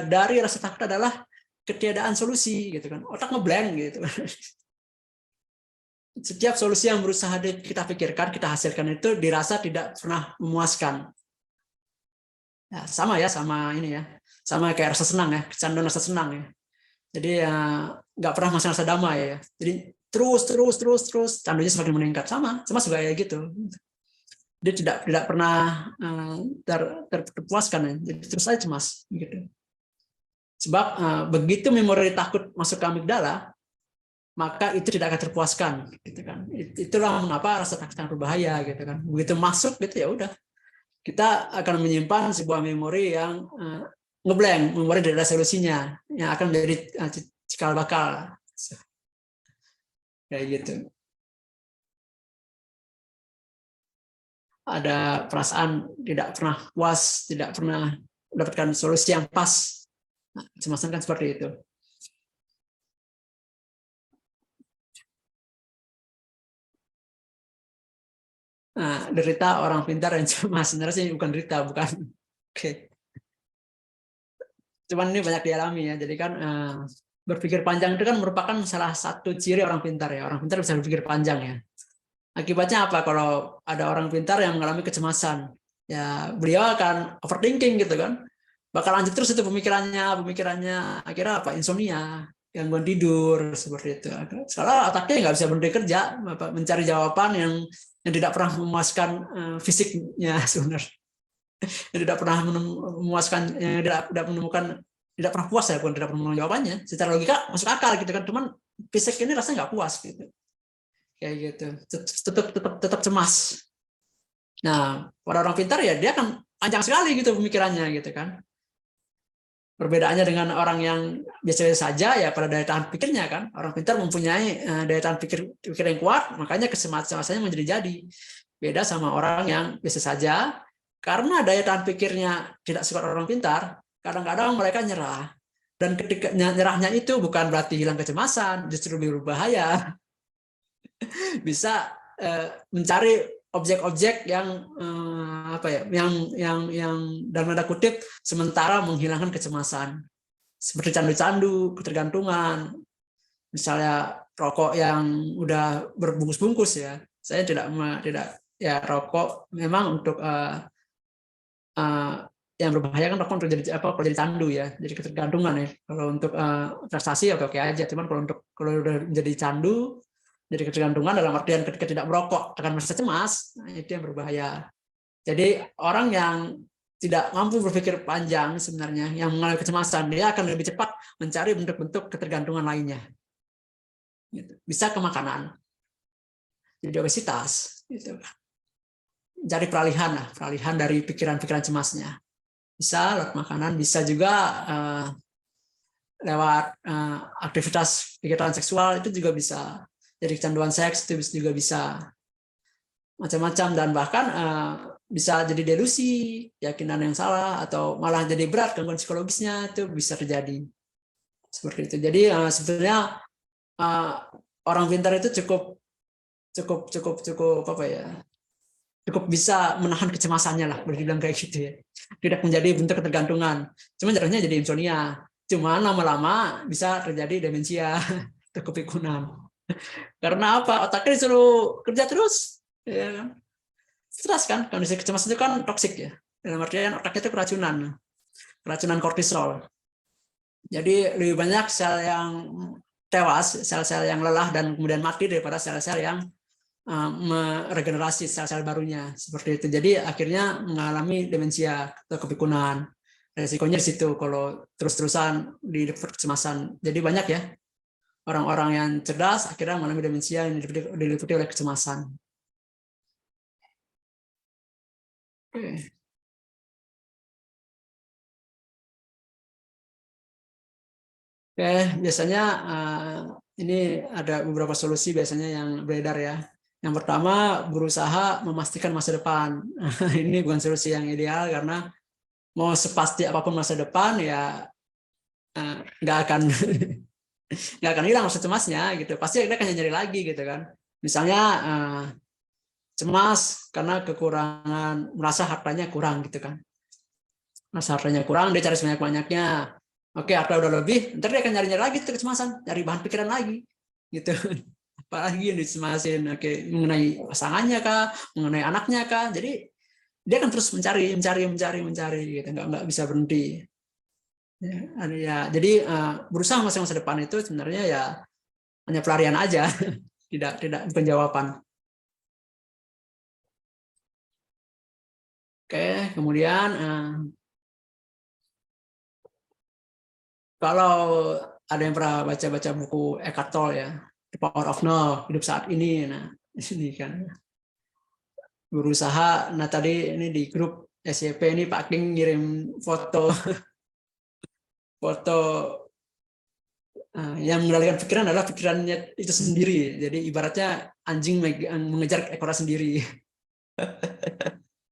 [SPEAKER 2] dari rasa takut adalah ketiadaan solusi, gitu kan. Otak ngeblank, gitu. Setiap solusi yang berusaha kita pikirkan, kita hasilkan itu dirasa tidak pernah memuaskan. Ya, sama ini ya, sama kayak rasa senang ya, kecanduan rasa senang ya. Jadi nggak pernah masa damai ya. Jadi terus candunya semakin meningkat, sama juga kayak gitu. Dia tidak pernah terpuaskan ya. Jadi terus saja cemas gitu. Sebab begitu memori takut masuk ke amigdala, maka itu tidak akan terpuaskan gitu kan. Itulah mengapa rasa takut sangat berbahaya gitu kan. Begitu masuk gitu ya udah. Kita akan menyimpan sebuah memori yang ngeblank, memori dari solusinya yang akan menjadi cikal bakal kayak gitu. Ada perasaan tidak pernah puas, tidak pernah mendapatkan solusi yang pas. Nah, kecemasan kan seperti itu. Nah, derita orang pintar yang cemas sebenarnya sih bukan derita, bukan. Oke. Cuman ini banyak dialami ya. Jadi kan berpikir panjang itu kan merupakan salah satu ciri orang pintar ya. Orang pintar bisa berpikir panjang ya. Akibatnya apa kalau ada orang pintar yang mengalami kecemasan? Ya beliau akan overthinking gitu kan. Bakal lanjut terus itu pemikirannya akhirnya apa? Insomnia, gangguan tidur seperti itu. Soalnya otaknya nggak bisa berhenti kerja, mencari jawaban yang tidak pernah memuaskan fisiknya sebenarnya. Tidak pernah memuaskan, tidak pernah puas ya, bukan tidak pernah menemukan jawabannya. Secara logika masuk akal gitu kan, cuman fisik ini rasanya nggak puas gitu, kayak gitu. Tetap cemas. Nah, pada orang pintar ya dia akan panjang sekali gitu pemikirannya gitu kan. Perbedaannya dengan orang yang biasa saja ya pada daya tahan pikirnya kan. Orang pintar mempunyai daya tahan pikir yang kuat, makanya kecemasannya menjadi jadi. Beda sama orang yang biasa saja. Karena daya tahan pikirnya tidak sekuat orang pintar, kadang-kadang mereka nyerah. Dan ketika nyerahnya itu bukan berarti hilang kecemasan, justru lebih berbahaya. Bisa mencari objek-objek yang yang dalam tanda kutip sementara menghilangkan kecemasan. Seperti candu-candu, ketergantungan. Misalnya rokok yang udah berbungkus-bungkus ya. Saya tidak ya rokok memang untuk yang berbahaya kan rokok untuk kalau jadi candu ya, jadi ketergantungan ya. Kalau untuk transaksi oke aja, cuman kalau udah menjadi candu, jadi ketergantungan dalam artian ketika tidak merokok akan merasa cemas, nah itu yang berbahaya. Jadi orang yang tidak mampu berpikir panjang sebenarnya, yang mengalami kecemasan, dia akan lebih cepat mencari bentuk-bentuk ketergantungan lainnya. Gitu. Bisa ke makanan, jadi obesitas, gitu. Cari peralihan dari pikiran-pikiran cemasnya. Bisa lewat makanan, bisa juga lewat aktivitas kegiatan seksual, itu juga bisa. Jadi kecanduan seks itu juga bisa macam-macam, dan bahkan bisa jadi delusi, keyakinan yang salah, atau malah jadi berat gangguan psikologisnya, itu bisa terjadi seperti itu. Jadi sebenarnya orang pintar itu cukup apa ya, cukup bisa menahan kecemasannya lah, boleh dibilang kayak gitu ya. Tidak menjadi bentuk ketergantungan. Cuma jarangnya jadi insomnia. Cuma lama-lama bisa terjadi demensia atau kepikunan. Karena apa? Otaknya disuruh kerja terus, ya kan? Stres kan? Kondisi kecemasan itu kan toksik ya. Dalam artian otaknya itu keracunan kortisol. Jadi lebih banyak sel yang tewas, sel-sel yang lelah dan kemudian mati daripada sel-sel yang meregenerasi sel-sel barunya, seperti itu. Jadi akhirnya mengalami demensia atau kepikunan. Resikonya di situ kalau terus-terusan di kecemasan. Jadi banyak ya orang-orang yang cerdas akhirnya mengalami demensia yang diliputi oleh kecemasan. Oke. Oke, biasanya ini ada beberapa solusi biasanya yang beredar ya. Yang pertama, berusaha memastikan masa depan. Ini bukan solusi yang ideal karena mau sepasti apapun masa depan ya nggak akan nggak akan hilang rasa cemasnya gitu. Pasti kita akan nyari lagi gitu kan. Misalnya cemas karena kekurangan, merasa hartanya kurang gitu kan. Merasa hartanya kurang, dia cari sebanyak-banyaknya. Oke, harta udah lebih, ntar dia akan nyari-nyari lagi tuh kecemasan, cari bahan pikiran lagi gitu. Apalagi yang dicemasin, oke, mengenai pasangannya kah, mengenai anaknya kah. Jadi dia akan terus mencari gitu, nggak bisa berhenti. Ya, jadi berusaha masa depan itu sebenarnya ya hanya pelarian aja, tidak bukan jawaban. Oke, kemudian kalau ada yang pernah baca buku Eckhart Tolle ya, The Power of Now, hidup saat ini. Nah, ini kan berusaha. Nah, tadi ini di grup SCP ini Pak King ngirim foto yang mengendalikan pikiran adalah pikirannya itu sendiri. Jadi ibaratnya anjing mengejar ekornya sendiri.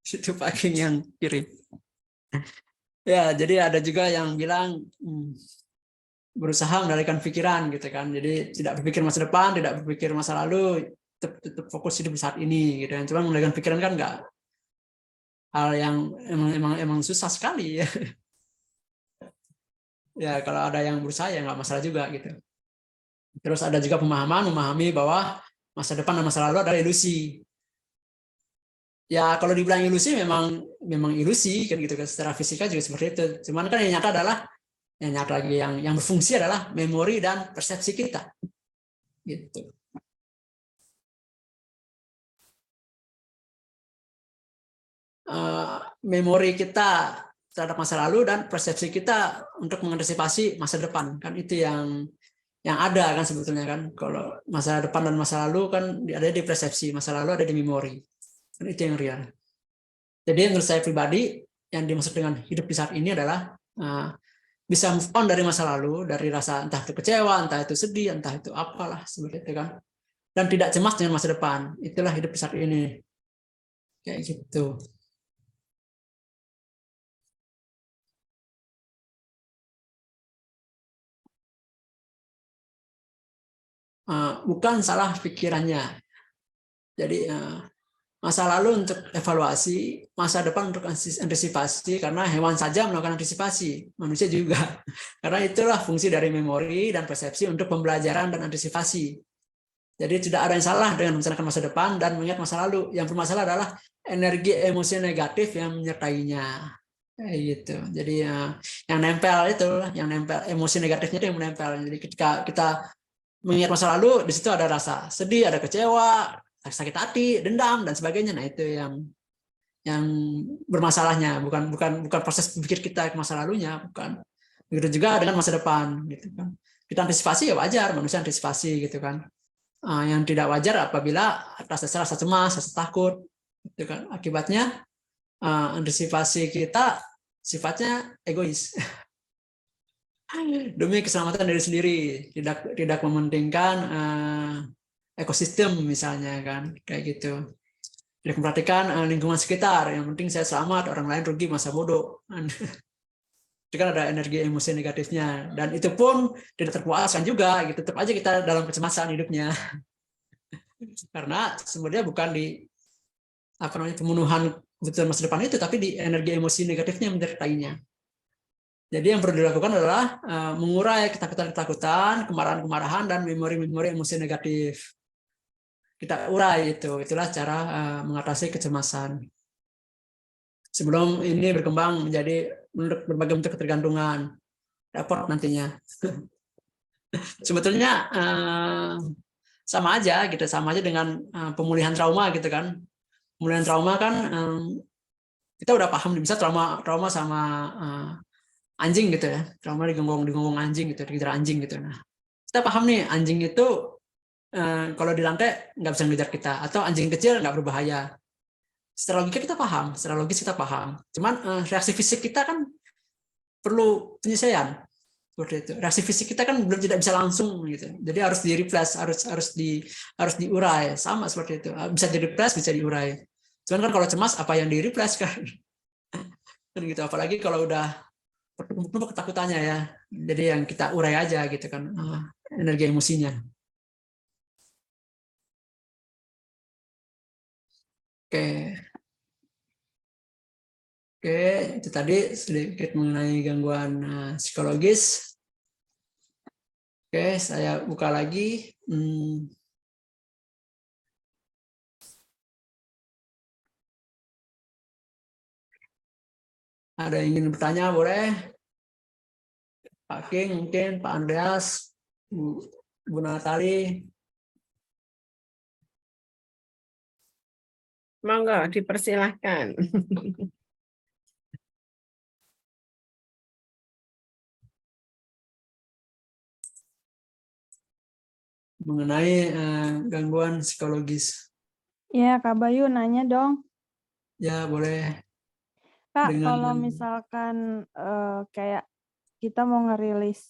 [SPEAKER 2] Itu Pak King yang kirim. Ya, jadi ada juga yang bilang berusaha mengendalikan pikiran gitu kan. Jadi tidak berpikir masa depan, tidak berpikir masa lalu, tetap fokus hidup saat ini gitu kan. Cuma mengendalikan pikiran kan enggak hal yang emang susah sekali ya. Ya kalau ada yang berusaha ya nggak masalah juga gitu. Terus ada juga memahami bahwa masa depan dan masa lalu adalah ilusi. Ya kalau dibilang ilusi memang ilusi kan gitu kan, secara fisika juga seperti itu. Cuman kan yang nyata lagi yang berfungsi adalah memori dan persepsi kita. Gitu. Memori kita terhadap masa lalu dan persepsi kita untuk mengantisipasi masa depan, kan itu yang ada kan sebetulnya kan. Kalau masa depan dan masa lalu kan ada di persepsi, masa lalu ada di memori. Kan itu yang real. Jadi menurut saya pribadi yang dimaksud dengan hidup di saat ini adalah bisa move on dari masa lalu, dari rasa entah itu kecewa, entah itu sedih, entah itu apalah seperti itu kan. Dan tidak cemas dengan masa depan. Itulah hidup di saat ini. Kayak gitu. Bukan salah pikirannya. Jadi masa lalu untuk evaluasi, masa depan untuk antisipasi, karena hewan saja melakukan antisipasi, manusia juga. Karena itulah fungsi dari memori dan persepsi untuk pembelajaran dan antisipasi. Jadi tidak ada yang salah dengan merencanakan masa depan dan mengingat masa lalu. Yang bermasalah adalah energi emosi negatif yang menyertainya. Kayak gitu. Jadi yang nempel itu, emosi negatifnya itu yang menempel. Jadi ketika kita mengingat masa lalu, di situ ada rasa sedih, ada kecewa, sakit hati, dendam dan sebagainya. Nah, itu yang yang bermasalahnya, bukan proses berpikir kita ke masa lalunya, bukan. Begitu juga dengan masa depan, gitu kan. Kita antisipasi ya wajar, manusia antisipasi gitu kan. Yang tidak wajar apabila atas dasar rasa cemas, rasa takut, gitu kan. Akibatnya antisipasi kita sifatnya egois. Demi keselamatan diri sendiri, tidak mementingkan ekosistem misalnya kan, kayak gitu. Tidak memperhatikan lingkungan sekitar, yang penting saya selamat, orang lain rugi, masa bodoh. Itu kan ada energi emosi negatifnya, dan itu pun tidak terpuaskan juga, gitu. Tetap aja kita dalam kecemasan hidupnya. Karena sebenarnya bukan di pemenuhan kebutuhan masa depan itu, tapi di energi emosi negatifnya yang menyertainya. Jadi yang perlu dilakukan adalah mengurai ketakutan-ketakutan, kemarahan-kemarahan, dan memori-memori emosi negatif. Kita urai itu. Itulah cara mengatasi kecemasan. Sebelum ini berkembang menjadi berbagai bentuk ketergantungan. Repot nantinya. Sebetulnya sama aja gitu, sama aja dengan pemulihan trauma gitu kan. Pemulihan trauma kan kita udah paham, bisa trauma sama anjing gitu ya, trauma digonggong anjing gitu, dikejar anjing gitu. Nah, kita paham nih anjing itu kalau di lantai nggak bisa ngejar kita, atau anjing kecil nggak berbahaya. Secara logika kita paham, secara logis kita paham. Cuman reaksi fisik kita kan perlu penyesuaian. Seperti itu. Reaksi fisik kita kan belum tidak bisa langsung gitu. Jadi harus di replace, harus diurai, sama seperti itu. Bisa di replace, bisa diurai. Cuman kan kalau cemas apa yang di replace kan? Kan gitu. Apalagi kalau udah penuh ketakutannya ya. Jadi yang kita urai aja gitu kan, energi emosinya. Oke, itu tadi sedikit mengenai gangguan psikologis. Oke, saya buka lagi. Ada yang ingin bertanya, boleh? Pak King, mungkin Pak Andreas, Bu Natali.
[SPEAKER 1] Monggo, dipersilahkan.
[SPEAKER 2] Mengenai gangguan psikologis.
[SPEAKER 5] Ya, Kak Bayu nanya dong.
[SPEAKER 2] Ya, boleh.
[SPEAKER 5] Kak,
[SPEAKER 2] Dengan
[SPEAKER 5] kalau misalkan kayak kita mau ngerilis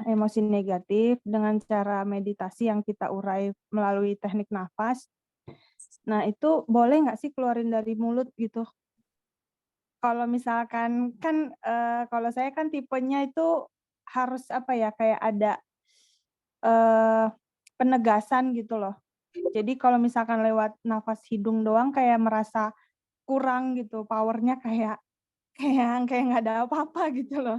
[SPEAKER 5] emosi negatif dengan cara meditasi yang kita urai melalui teknik nafas, nah itu boleh nggak sih keluarin dari mulut gitu? Kalau misalkan kan kalau saya kan tipenya itu harus kayak ada penegasan gitu loh. Jadi kalau misalkan lewat nafas hidung doang kayak merasa kurang gitu, powernya kayak nggak ada apa-apa gitu loh.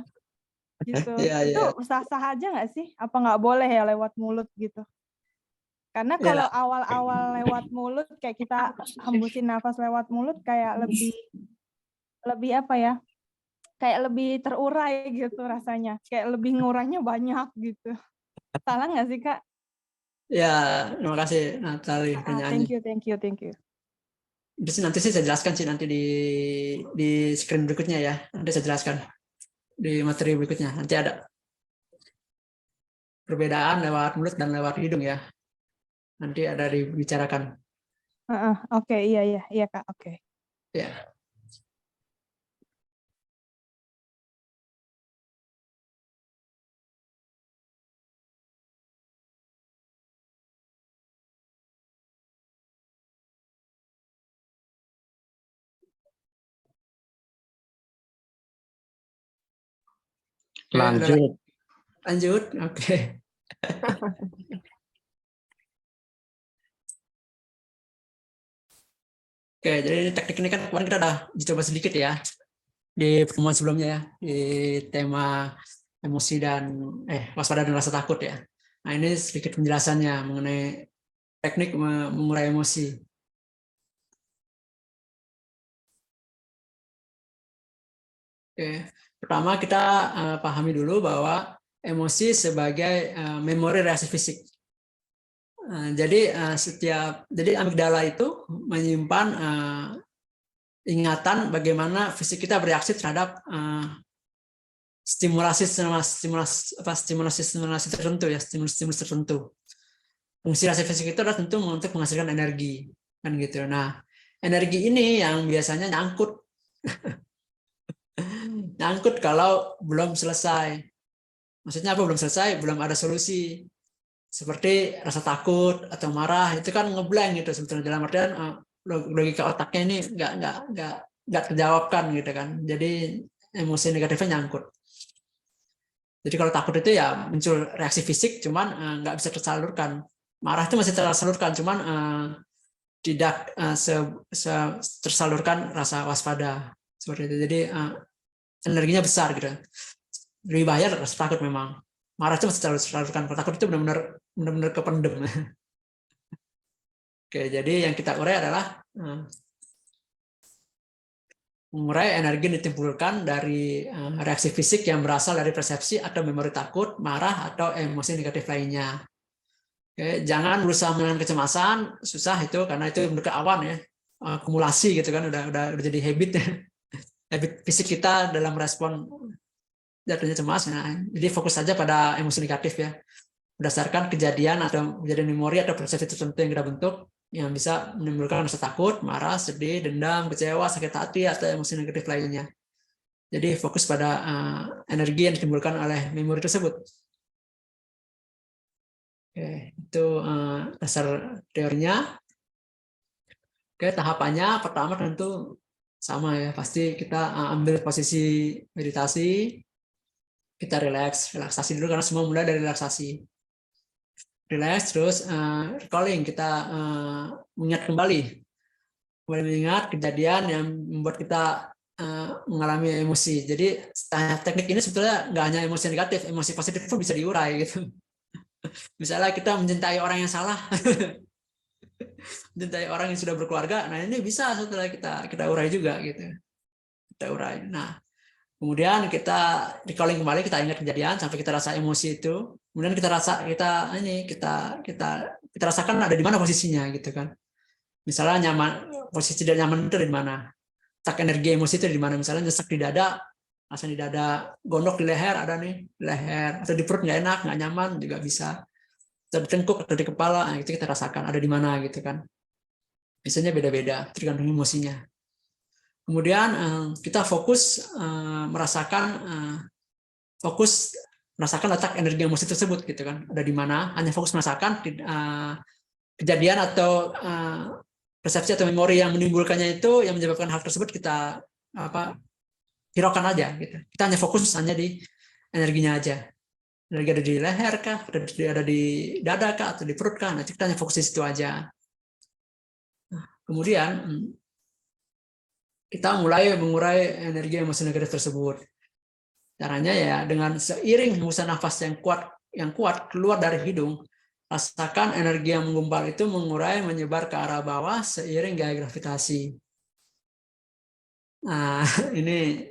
[SPEAKER 5] Gitu.
[SPEAKER 2] Ya,
[SPEAKER 5] Itu
[SPEAKER 2] ya.
[SPEAKER 5] sah-sah aja nggak sih? Apa nggak boleh ya lewat mulut gitu? Karena kalau
[SPEAKER 2] Ya.
[SPEAKER 5] awal-awal lewat mulut kayak kita hembusin nafas lewat mulut kayak lebih kayak lebih terurai gitu rasanya. Kayak lebih ngurangnya banyak gitu. Salah nggak sih, Kak?
[SPEAKER 2] Ya, terima kasih Natali pertanyaannya.
[SPEAKER 5] Thank you.
[SPEAKER 2] Nanti sih saya jelaskan sih nanti di screen berikutnya ya. Nanti saya jelaskan di materi berikutnya. Nanti ada perbedaan lewat mulut dan lewat hidung ya. Nanti ada dibicarakan.
[SPEAKER 5] Oke, iya Kak, oke.
[SPEAKER 2] Ya. Lanjut, oke. Oke, jadi teknik ini kan kemarin kita udah dicoba sedikit ya di pertemuan sebelumnya ya, di tema emosi dan waspada dan rasa takut ya. Nah, ini sedikit penjelasannya mengenai teknik mengurai emosi. Oke, pertama kita pahami dulu bahwa emosi sebagai memori reaksi fisik. Jadi amigdala itu menyimpan ingatan bagaimana fisik kita bereaksi terhadap stimulasi tertentu ya, stimulus tertentu. Fungsi reaksi fisik itu adalah tentu untuk menghasilkan energi, kan gitu. Nah, energi ini yang biasanya nyangkut nyangkut kalau belum selesai. Maksudnya apa belum selesai? Belum ada solusi. Seperti rasa takut atau marah itu kan ngeblank gitu sebetulnya, dalam artian logika otaknya ini nggak terjawabkan gitu kan. Jadi emosi negatifnya nyangkut. Jadi kalau takut itu ya muncul reaksi fisik, cuman nggak bisa tersalurkan. Marah itu masih tersalurkan, cuman tidak tersalurkan rasa waspada seperti itu. Jadi energinya besar gitu. Lebih bahaya rasa takut memang. Marah itu masih tersalurkan. Kalau takut itu benar-benar kependem. Oke, jadi yang kita urai adalah mengurai energi yang ditimbulkan dari reaksi fisik yang berasal dari persepsi atau memori takut, marah, atau emosi negatif lainnya. Oke, jangan berusaha menghilangkan kecemasan, susah itu karena itu bentuk awan ya, akumulasi gitu kan, udah jadi habit fisik kita dalam respon jatuhnya cemas. Nah, jadi fokus saja pada emosi negatif ya, berdasarkan kejadian atau kejadian memori atau persepsi tertentu yang kita bentuk, yang bisa menimbulkan rasa takut, marah, sedih, dendam, kecewa, sakit hati, atau emosi negatif lainnya. Jadi fokus pada energi yang ditimbulkan oleh memori tersebut. Oke, itu dasar teorinya. Oke, tahapannya pertama tentu sama ya, pasti kita ambil posisi meditasi, kita relaksasi dulu karena semua mulai dari relaksasi. Relax, terus recalling, kita mengingat kembali mengingat kejadian yang membuat kita mengalami emosi. Jadi teknik ini sebetulnya nggak hanya emosi negatif, emosi positif pun bisa diurai gitu. Misalnya kita mencintai orang yang salah, mencintai orang yang sudah berkeluarga, nah ini bisa setelah kita urai juga gitu, kita urai. Nah, kemudian kita recalling kembali, kita ingat kejadian sampai kita rasa emosi itu. Kemudian kita rasakan ada di mana posisinya gitu kan. Misalnya posisi tidak nyaman itu di mana? Tak energi emosi itu di mana? Misalnya nyesek di dada, rasa di dada, gondok di leher ada nih, leher, atau di perut nggak enak, nggak nyaman juga bisa. Atau di tengkuk atau di kepala, nah, itu kita rasakan ada di mana gitu kan. Biasanya beda-beda tergantung emosinya. Kemudian kita fokus merasakan letak energi emosi tersebut gitu kan, ada di mana, hanya fokus merasakan kejadian atau persepsi atau memori yang menimbulkannya itu, yang menyebabkan hal tersebut kita hiraukan aja gitu. Kita hanya fokus di energinya aja, energi ada di leher kah, ada di dada kah, atau di perut kah, nanti kita hanya fokus di situ aja. Nah, kemudian kita mulai mengurai energi emosi negatif tersebut. Caranya ya dengan seiring hembusan nafas yang kuat keluar dari hidung, rasakan energi yang menggumpal itu mengurai, menyebar ke arah bawah seiring gaya gravitasi. Nah, ini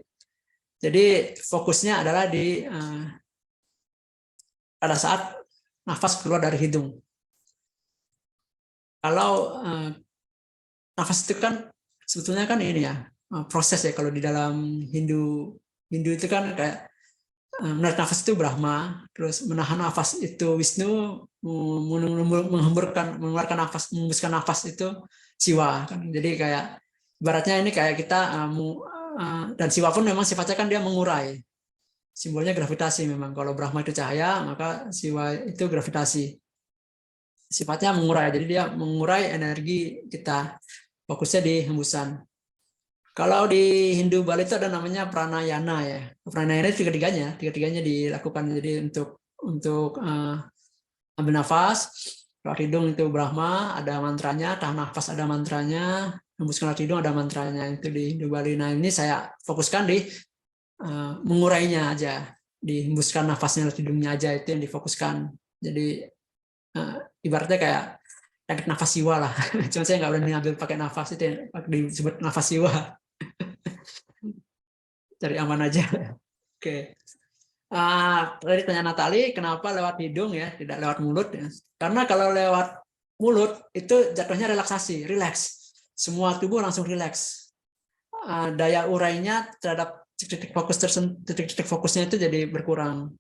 [SPEAKER 2] jadi fokusnya adalah pada saat nafas keluar dari hidung. Kalau nafas itu kan sebetulnya kan ini ya proses ya, kalau di dalam Hindu itu kan kayak menarik nafas itu Brahma, terus menahan nafas itu Wisnu, mengeluarkan nafas, menghembuskan nafas itu Siwa kan. Jadi kayak ibaratnya ini kayak kita dan Siwa pun memang sifatnya kan dia mengurai. Simbolnya gravitasi memang. Kalau Brahma itu cahaya, maka Siwa itu gravitasi. Sifatnya mengurai. Jadi dia mengurai energi kita. Fokusnya di hembusan. Kalau di Hindu Bali itu ada namanya pranayana ya. Pranayana itu tiga-tiganya dilakukan. Jadi untuk ambil nafas, keluar hidung itu Brahma, ada mantranya, tahan nafas ada mantranya, hembuskan keluar hidung ada mantranya, itu di Hindu Bali. Nah, ini saya fokuskan di mengurainya aja, dihembuskan nafasnya keluar hidungnya aja, itu yang difokuskan. Jadi ibaratnya kayak teknik nafas siwa lah. Cuma saya nggak berani ngambil pakai nafas, itu yang disebut nafas siwa. Cari aman aja. Oke. Tadi tanya Natali, kenapa lewat hidung ya, tidak lewat mulut ya? Karena kalau lewat mulut itu jatuhnya relaksasi, relax. Semua tubuh langsung relax. daya urainya terhadap titik-titik fokusnya itu jadi berkurang.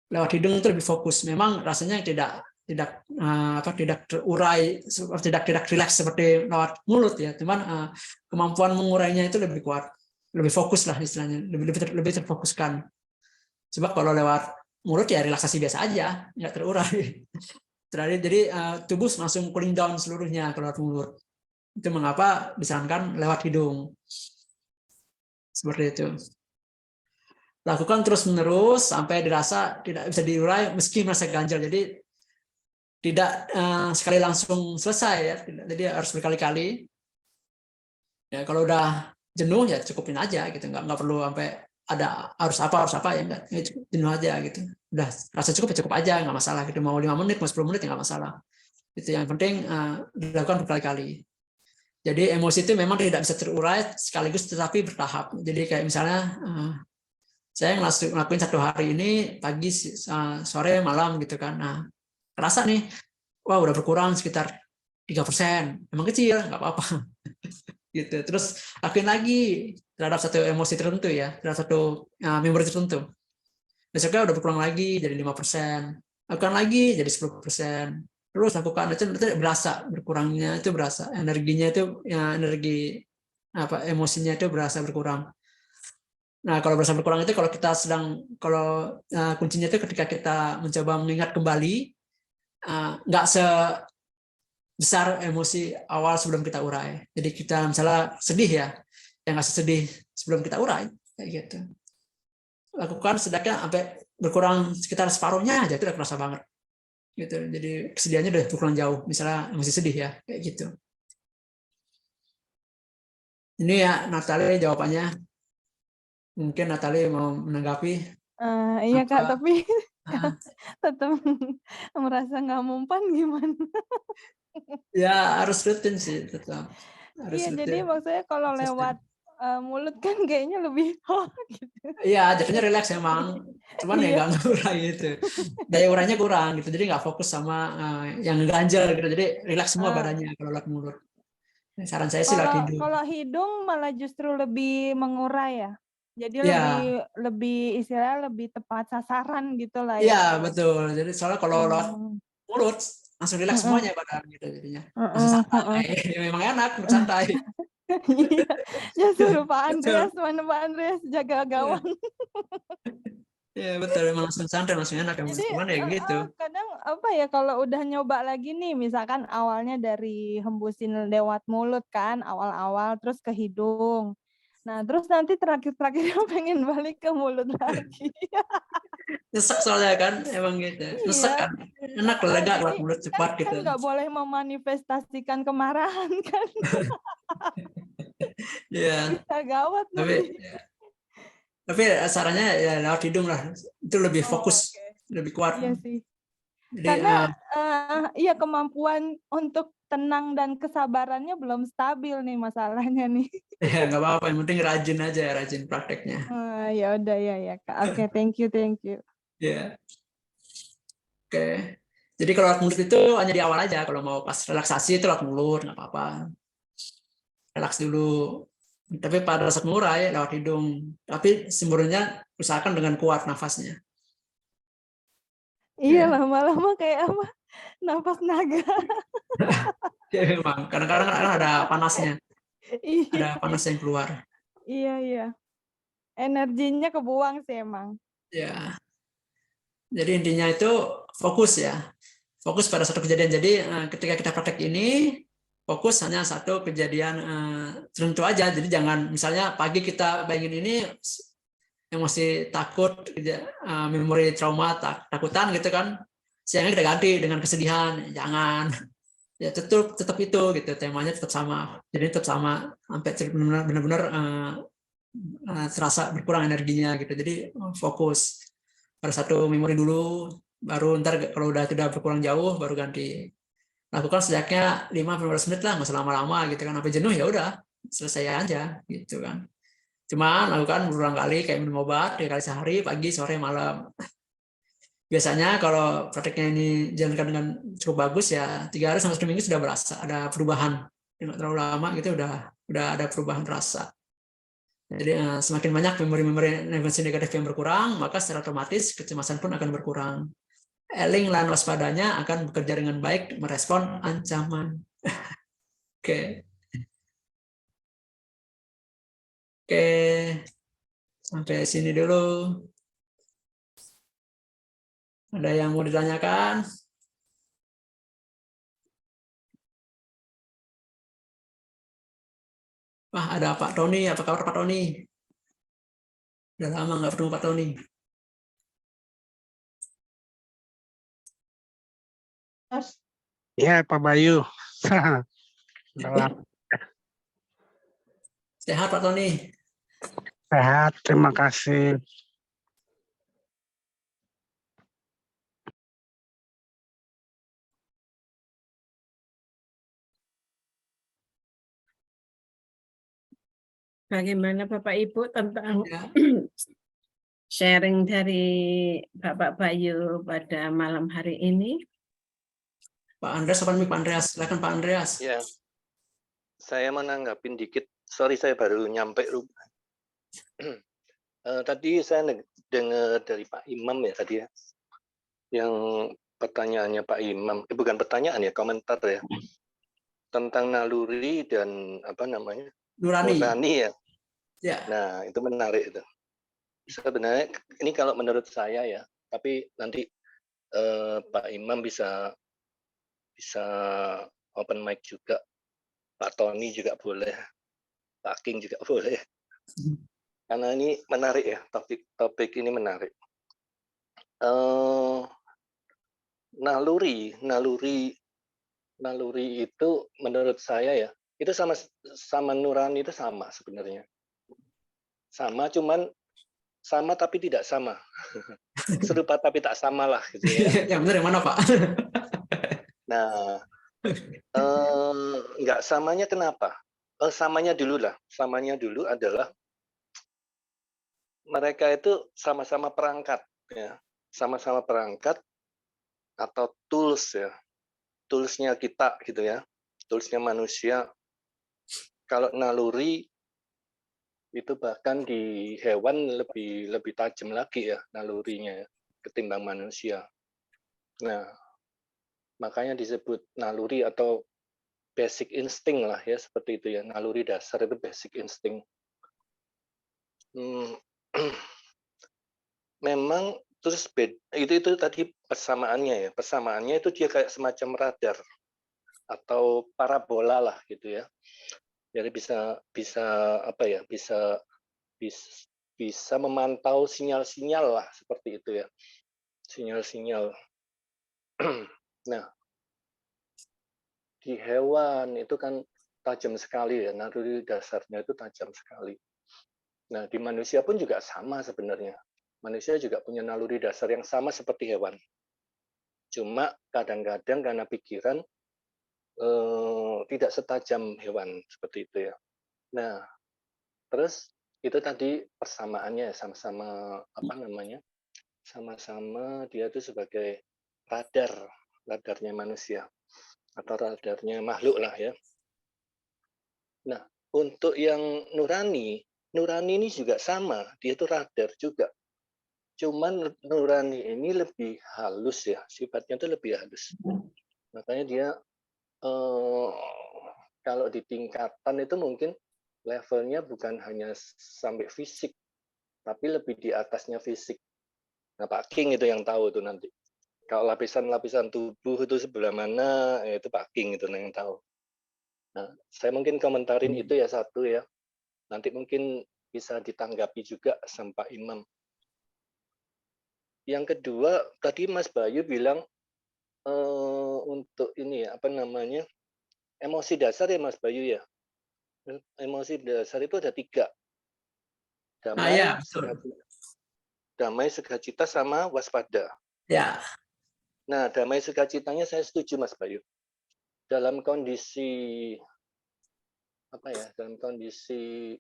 [SPEAKER 2] Lewat hidung itu lebih fokus. Memang rasanya tidak terurai, tidak rileks seperti lewat mulut ya. Cuman kemampuan mengurainya itu lebih kuat, lebih fokus lah istilahnya, lebih terfokuskan. Sebab kalau lewat mulut ya relaksasi biasa aja, nggak terurai. Jadi tubuh langsung cooling down seluruhnya kalau lewat mulut. Itu mengapa disarankan lewat hidung. Seperti itu. Lakukan terus-menerus sampai dirasa tidak bisa diurai meski merasa ganjal. Jadi tidak sekali langsung selesai ya. Jadi harus berkali-kali. Ya kalau udah jenuh ya cukupin aja gitu. Nggak perlu sampai ada harus apa ya enggak. Jenuh aja gitu. Udah rasa cukup ya cukup aja, nggak masalah gitu. Mau 5 menit, mau 10 menit ya nggak masalah. Itu yang penting dilakukan berkali-kali. Jadi emosi itu memang tidak bisa terurai sekaligus tetapi bertahap. Jadi kayak misalnya saya ngelakuin 1 hari ini pagi, sore, malam gitu kan. Nah, kerasa nih, wah udah berkurang sekitar 3%. Emang kecil, nggak apa-apa. Gitu. Terus lakuin lagi terhadap satu emosi tertentu ya, terhadap satu memori tertentu. Besoknya udah berkurang lagi jadi 5%. Lakukan lagi jadi 10%. Terus lakukan itu berasa berkurangnya, itu berasa energinya itu ya, energi emosinya itu berasa berkurang. Nah kalau berasa berkurang itu kalau kuncinya itu ketika kita mencoba mengingat kembali, nggak sebesar emosi awal sebelum kita urai. Jadi kita misalnya sedih ya nggak sedih sebelum kita urai kayak gitu. Lakukan setidaknya sampai berkurang sekitar separuhnya aja itu udah kerasa banget. Gitu. Jadi kesedihannya udah berkurang jauh, misalnya masih sedih ya, kayak gitu. Ini ya Natalie jawabannya. Mungkin Natalie mau menanggapi.
[SPEAKER 5] Iya Kak, tapi tetap merasa nggak mempan gimana?
[SPEAKER 2] Ya harus rutin sih tetap.
[SPEAKER 5] Iya, jadi maksudnya kalau lewat mulut kan kayaknya lebih gitu.
[SPEAKER 2] Iya, jadinya relax emang. Cuman ya nggak ngurai itu. Daya urainya kurang gitu. Jadi nggak fokus sama yang ganjel gitu. Jadi relax semua badannya kalau lewat mulut. Saran saya sih lewat hidung.
[SPEAKER 5] Kalau hidung malah justru lebih mengurai ya. Jadi lebih istilahnya lebih tepat sasaran gitu lah ya.
[SPEAKER 2] Iya, betul. Jadi soalnya kalau lewat mulut langsung relax semuanya badan gitu jadinya. Langsung santai. Memang enak santai.
[SPEAKER 5] Iya, ya suruh Pak Andreas, mana Pak Andreas jaga gawang.
[SPEAKER 2] Iya betul, emang langsung santai, langsung enak.
[SPEAKER 5] Jadi
[SPEAKER 2] cuman ya gitu.
[SPEAKER 5] kadang apa ya kalau udah nyoba lagi nih, misalkan awalnya dari hembusin lewat mulut kan, awal-awal terus ke hidung. Nah terus nanti terakhir-terakhirnya pengen balik ke mulut lagi.
[SPEAKER 2] Nyesek soalnya kan, emang gitu. Nyesek kan, enak lega lewat mulut cepat gitu.
[SPEAKER 5] Kan nggak boleh memanifestasikan kemarahan kan.
[SPEAKER 2] Iya.
[SPEAKER 5] Bisa gawat
[SPEAKER 2] tapi sarannya ya lewat hidung lah, itu lebih fokus, lebih kuat.
[SPEAKER 5] Iya sih.
[SPEAKER 2] Jadi,
[SPEAKER 5] karena kemampuan untuk tenang dan kesabarannya belum stabil nih masalahnya nih.
[SPEAKER 2] Ya nggak apa-apa, yang penting rajin aja, rajin prakteknya.
[SPEAKER 5] Ya udah ya Kak. Oke, thank you.
[SPEAKER 2] Ya. Oke. Jadi kalau lewat mulut itu hanya di awal aja, kalau mau pas relaksasi itu lewat mulut nggak apa-apa. Relaks dulu. Tapi pada saat mengurai lewat hidung. Tapi sebenarnya usahakan dengan kuat nafasnya.
[SPEAKER 5] Iya, lama-lama kayak apa? Nafas naga.
[SPEAKER 2] Ya memang. Kadang-kadang ada panasnya.
[SPEAKER 5] Iya.
[SPEAKER 2] Ada panas yang keluar.
[SPEAKER 5] Iya. Energinya kebuang sih emang.
[SPEAKER 2] Ya. Jadi intinya itu fokus ya. Fokus pada satu kejadian. Jadi ketika kita praktek ini, fokus hanya satu kejadian tertentu aja. Jadi jangan misalnya pagi kita bayangin ini emosi takut, memori trauma, takutan gitu kan. Siangnya kita ganti dengan kesedihan. Jangan. Ya tetap itu gitu. Temanya tetap sama. Jadi tetap sama sampai benar-benar terasa berkurang energinya gitu. Jadi fokus pada satu memori dulu, baru ntar kalau udah tidak berkurang jauh baru ganti. Lakukan sejaknya 5-15 menit lah, nggak usah lama-lama gitu kan. Sampai jenuh ya udah selesai aja gitu kan. Cuma lakukan berulang kali kayak minum obat 3 kali sehari, pagi, sore, malam. Biasanya kalau prakteknya ini jalankan dengan cukup bagus ya 3 hari sampai 1 minggu sudah berasa ada perubahan. Tidak terlalu lama gitu udah ada perubahan rasa. Jadi semakin banyak memori-memori emosi negatif yang berkurang, maka secara otomatis kecemasan pun akan berkurang. Eling lan waspadanya akan bekerja dengan baik merespon ancaman. Oke. Oke. Sampai sini dulu. Ada yang mau ditanyakan? Wah, ada Pak Tony. Apa kabar Pak Tony? Udah lama nggak ketemu Pak Tony.
[SPEAKER 6] Ya, Pak Bayu. Udah lama.
[SPEAKER 2] Sehat Pak Tony?
[SPEAKER 6] Sehat, terima kasih.
[SPEAKER 1] Bagaimana Bapak Ibu tentang
[SPEAKER 2] Ya.
[SPEAKER 1] sharing dari Bapak Bayu pada malam hari ini?
[SPEAKER 2] Pak Andreas, apa nih Pak Andreas? Silakan Pak Andreas.
[SPEAKER 7] Ya, saya menanggapin dikit. Sorry, saya baru nyampe. Tadi saya dengar dari Pak Imam ya tadi ya, yang pertanyaannya Pak Imam, bukan pertanyaan ya, komentar ya, tentang naluri dan apa namanya, nurani ya.
[SPEAKER 2] Ya.
[SPEAKER 7] Nah, itu menarik itu. Sebenarnya ini kalau menurut saya ya, tapi nanti Pak Imam bisa open mic juga, Pak Tony juga boleh, Pak King juga boleh. Karena ini menarik ya, topik ini menarik. Naluri itu menurut saya ya, itu sama nurani itu sama sebenarnya. Sama, cuman sama tapi tidak sama. Serupa tapi tak sama lah gitu ya.
[SPEAKER 2] Yang benar yang mana Pak?
[SPEAKER 7] Nah, nggak samanya kenapa? Samanya dulu lah. Samanya dulu adalah mereka itu sama-sama perangkat, ya, sama-sama perangkat atau tools ya, toolsnya kita gitu ya, toolsnya manusia. Kalau naluri itu bahkan di hewan lebih tajam lagi ya nalurinya ketimbang manusia. Nah, makanya disebut naluri atau basic instinct lah ya, seperti itu ya, naluri dasar itu basic instinct. Memang terus itu tadi persamaannya ya, persamaannya itu dia kayak semacam radar atau parabola lah gitu ya, jadi bisa apa ya, bisa memantau sinyal-sinyal lah seperti itu ya, sinyal-sinyal. Nah, di hewan itu kan tajam sekali ya, naluri dasarnya itu tajam sekali. Nah, di manusia pun juga sama sebenarnya. Manusia juga punya naluri dasar yang sama seperti hewan. Cuma kadang-kadang karena pikiran tidak setajam hewan seperti itu ya. Nah, terus itu tadi persamaannya sama-sama apa namanya? Sama-sama dia itu sebagai radarnya manusia atau radarnya makhluk lah ya. Nah, untuk yang nurani ini juga sama, dia itu radar juga. Cuman nurani ini lebih halus ya, sifatnya itu lebih halus. Makanya dia kalau di tingkatan itu mungkin levelnya bukan hanya sampai fisik, tapi lebih di atasnya fisik. Nah, Pak King itu yang tahu tuh nanti. Kalau lapisan-lapisan tubuh itu sebelah mana, itu Pak King itu yang tahu. Nah, saya mungkin komentarin itu ya satu ya. Nanti mungkin bisa ditanggapi juga sama Pak Imam. Yang kedua, tadi Mas Bayu bilang untuk ini ya, apa namanya, emosi dasar ya Mas Bayu ya. Emosi dasar itu ada 3. Damai,
[SPEAKER 2] ya,
[SPEAKER 7] damai, sukacita, sama waspada.
[SPEAKER 2] Ya.
[SPEAKER 7] Nah, damai sukacitanya saya setuju Mas Bayu. Dalam kondisi apa ya? Dalam kondisi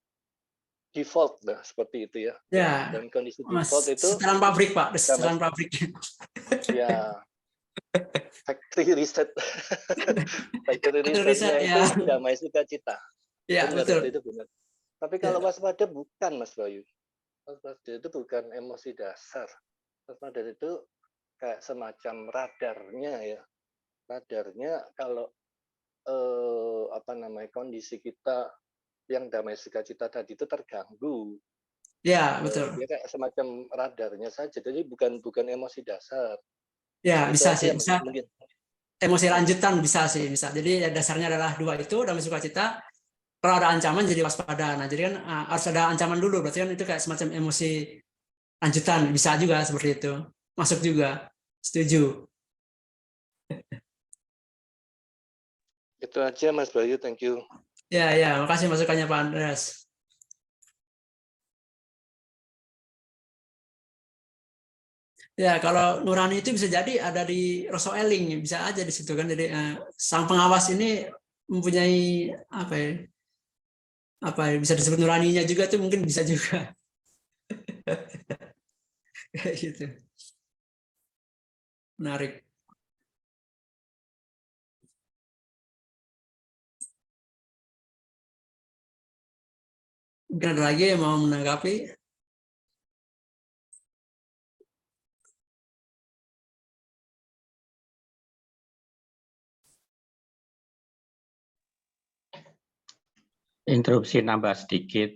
[SPEAKER 7] default lah seperti itu ya.
[SPEAKER 2] Ya.
[SPEAKER 7] Dalam kondisi default itu
[SPEAKER 2] setelan pabrik Pak, setelan pabrik.
[SPEAKER 7] Ya. Factory reset. Factory resetnya itu damai sukacita.
[SPEAKER 2] Ya,
[SPEAKER 7] benar,
[SPEAKER 2] betul.
[SPEAKER 7] itu benar. Tapi kalau waspada bukan, Mas Bayu. Waspada itu bukan emosi dasar. Waspada itu kayak semacam radarnya ya. Radarnya kalau kondisi kita yang damai sukacita tadi itu terganggu.
[SPEAKER 2] Ya, betul.
[SPEAKER 7] Dia kayak semacam radarnya saja. Jadi bukan emosi dasar.
[SPEAKER 2] Ya,
[SPEAKER 7] Itu
[SPEAKER 2] bisa
[SPEAKER 7] aja
[SPEAKER 2] sih,
[SPEAKER 7] yang
[SPEAKER 2] bisa.
[SPEAKER 7] mungkin.
[SPEAKER 2] Emosi lanjutan bisa sih, bisa. Jadi dasarnya adalah dua itu, damai sukacita. Kalau ada ancaman jadi waspada. Nah, jadi kan harus ada ancaman dulu. Berarti kan itu kayak semacam emosi lanjutan. Bisa juga seperti itu. Masuk juga. Setuju.
[SPEAKER 7] Itu aja Mas Bayu, thank you.
[SPEAKER 2] Ya, makasih masukannya Pak Andreas. Ya, kalau nurani itu bisa jadi ada di Rosso Eling, bisa aja di situ kan. Jadi sang pengawas ini mempunyai apa ya, bisa disebut nuraninya juga tuh mungkin bisa juga. Kayak gitu. Menarik. Mungkin ada lagi yang mau menanggapi?
[SPEAKER 4] Interupsi nambah sedikit.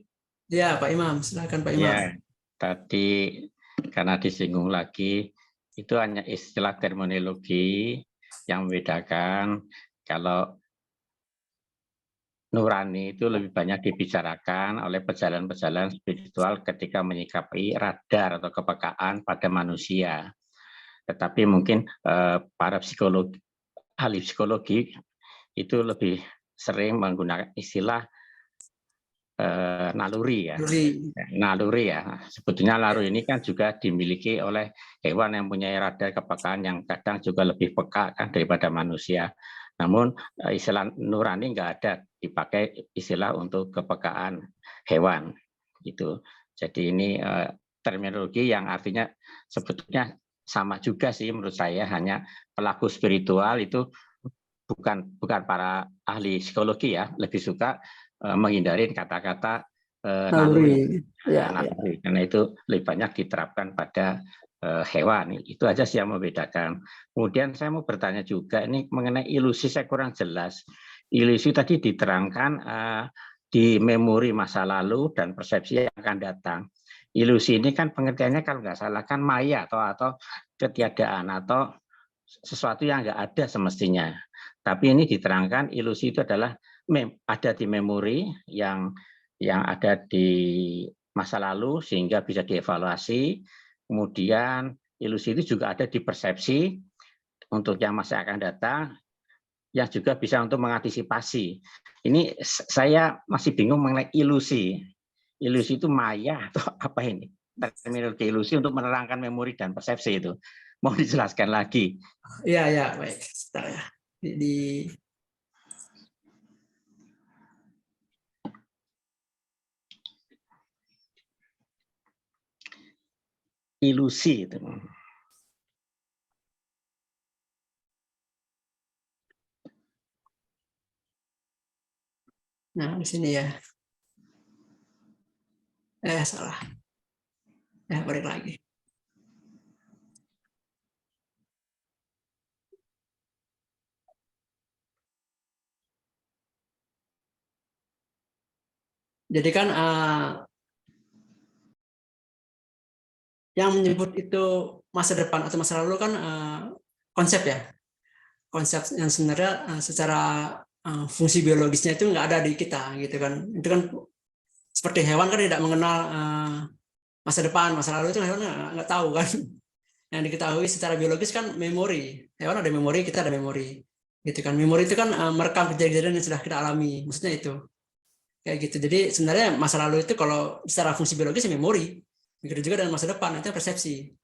[SPEAKER 2] Ya, Pak Imam, silakan Pak Imam.
[SPEAKER 4] Ya, tadi karena disinggung lagi, itu hanya istilah terminologi yang membedakan. Kalau nurani itu lebih banyak dibicarakan oleh pejalan-pejalan spiritual ketika menyikapi radar atau kepekaan pada manusia. Tetapi mungkin para psikologi, ahli psikologi itu lebih sering menggunakan istilah naluri ya. Naluri ya. Sebetulnya naluri ini kan juga dimiliki oleh hewan yang punya radar kepekaan yang kadang juga lebih peka kan daripada manusia. Namun istilah nurani nggak ada dipakai istilah untuk kepekaan hewan gitu. Jadi ini terminologi yang artinya sebetulnya sama juga sih menurut saya, hanya pelaku spiritual itu bukan para ahli psikologi ya, lebih suka menghindari kata-kata naluri. Naluri. Karena itu lebih banyak diterapkan pada hewan. Itu aja sih yang membedakan. Kemudian saya mau bertanya juga ini mengenai ilusi, saya kurang jelas. Ilusi tadi diterangkan di memori masa lalu dan persepsi yang akan datang. Ilusi ini kan pengertiannya kalau nggak salah kan maya atau ketiadaan atau sesuatu yang nggak ada semestinya. Tapi ini diterangkan ilusi itu adalah ada di memori yang ada di masa lalu sehingga bisa dievaluasi. Kemudian ilusi itu juga ada di persepsi untuk yang masa akan datang, yang juga bisa untuk mengantisipasi. Ini saya masih bingung mengenai ilusi. Ilusi itu maya atau apa ini? Terminologi ilusi untuk menerangkan memori dan persepsi itu. Mau dijelaskan lagi?
[SPEAKER 2] Iya, baik. Sebentar ya.
[SPEAKER 4] Ilusi itu.
[SPEAKER 2] Nah, di sini ya. Salah. Balik lagi. Jadi kan yang menyebut itu masa depan atau masa lalu kan konsep ya. Konsep yang sebenarnya secara fungsi biologisnya itu nggak ada di kita gitu kan. Itu kan seperti hewan kan tidak mengenal masa depan, masa lalu itu hewan nggak tahu kan. Yang diketahui secara biologis kan memori. Hewan ada memori, kita ada memori. Gitu kan. Memori itu kan merekam kejadian yang sudah kita alami. Maksudnya itu. Kayak gitu. Jadi sebenarnya masa lalu itu kalau secara fungsi biologis ya memori. Begitu juga dengan masa depan, itu persepsi.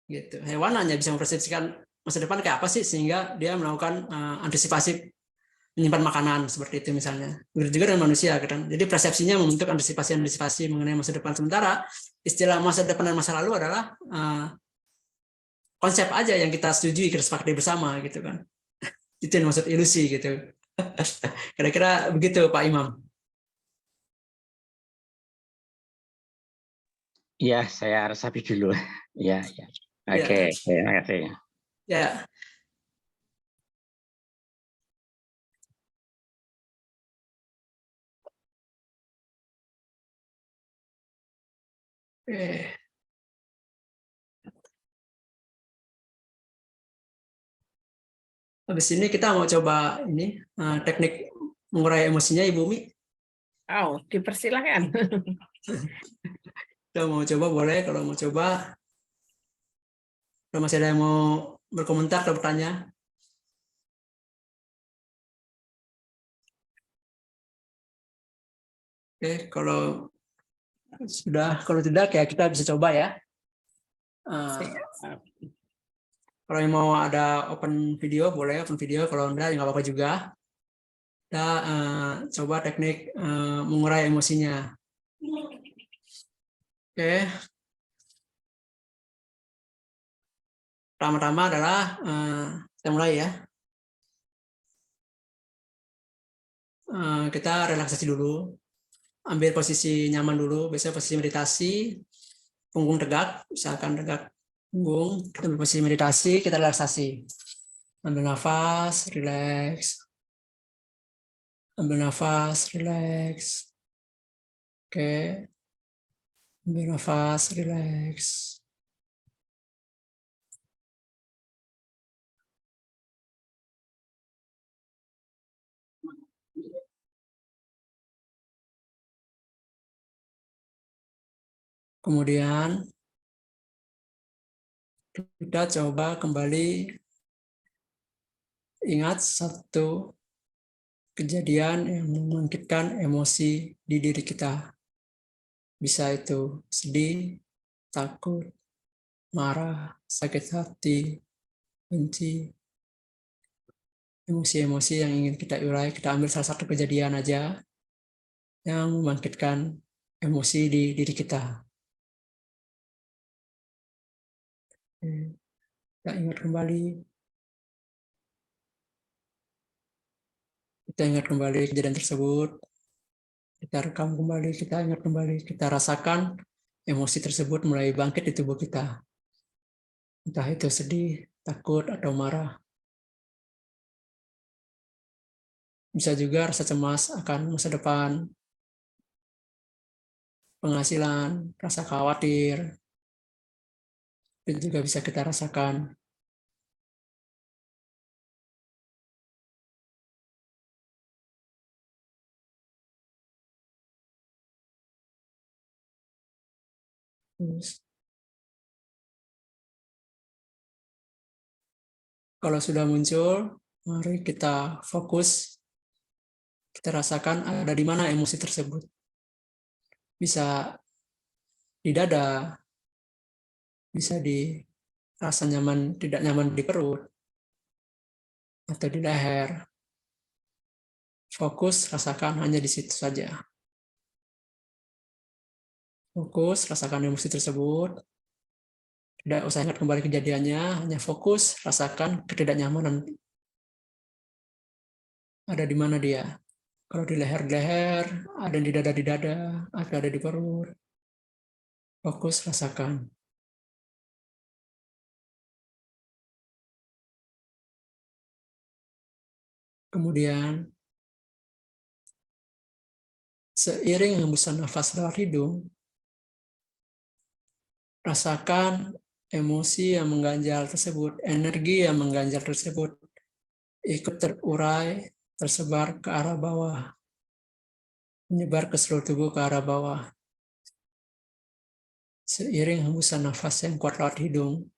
[SPEAKER 2] Gitu. Hewan hanya bisa mempersepsikan masa depan kayak apa sih sehingga dia melakukan antisipasi menyimpan makanan seperti itu misalnya. Begitu juga dengan manusia kan. Jadi persepsinya membentuk antisipasi mengenai masa depan. Sementara istilah masa depan dan masa lalu adalah konsep aja yang kita setujui, kita sepakati bersama gitu kan. Itu yang maksud ilusi gitu. Kira-kira begitu Pak Imam.
[SPEAKER 4] Ya, saya resapi dulu. Ya, ya.
[SPEAKER 2] Ya.
[SPEAKER 4] Oke, terima kasih.
[SPEAKER 2] Ya. Habis ini kita mau coba ini teknik mengurai emosinya Ibu Umi.
[SPEAKER 1] Oh, dipersilakan.
[SPEAKER 2] Kita mau coba, boleh kalau mau coba. Kalau masih ada yang mau berkomentar atau bertanya. Oke, kalau tidak ya kita bisa coba ya. Kalau yang mau ada open video boleh open video, kalau enggak ya nggak apa-apa juga. Kita coba teknik mengurai emosinya. Oke. Pertama-tama adalah kita mulai ya. Kita relaksasi dulu. Ambil posisi nyaman dulu, biasanya posisi meditasi, punggung tegak, misalkan tegak punggung, kita ambil posisi meditasi, kita relaksasi. Ambil nafas, relax. Ambil nafas, relax. Oke. Ambil nafas, relax. Kemudian kita coba kembali ingat satu kejadian yang membangkitkan emosi di diri kita. Bisa itu sedih, takut, marah, sakit hati, benci, emosi-emosi yang ingin kita urai. Kita ambil salah satu kejadian aja yang membangkitkan emosi di diri kita. Kita ingat kembali. Kita ingat kembali kejadian tersebut. Kita rekam kembali, kita ingat kembali, kita rasakan emosi tersebut mulai bangkit di tubuh kita. Entah itu sedih, takut, atau marah. Bisa juga rasa cemas akan masa depan, penghasilan, rasa khawatir, itu juga bisa kita rasakan. Kalau sudah muncul, mari kita fokus, kita rasakan ada di mana emosi tersebut. Bisa di dada, bisa di rasa nyaman, tidak nyaman di perut, atau di leher. Fokus, rasakan hanya di situ saja. Fokus, rasakan emosi tersebut. Tidak usah ingat kembali kejadiannya, hanya fokus, rasakan ketidaknyamanan. Ada di mana dia? Kalau di leher, ada di dada, ada di perut. Fokus, rasakan. Kemudian, seiring hembusan nafas lewat hidung, rasakan emosi yang mengganjal tersebut, energi yang mengganjal tersebut, ikut terurai, tersebar ke arah bawah, menyebar ke seluruh tubuh ke arah bawah. Seiring hembusan nafas yang kuat lewat hidung,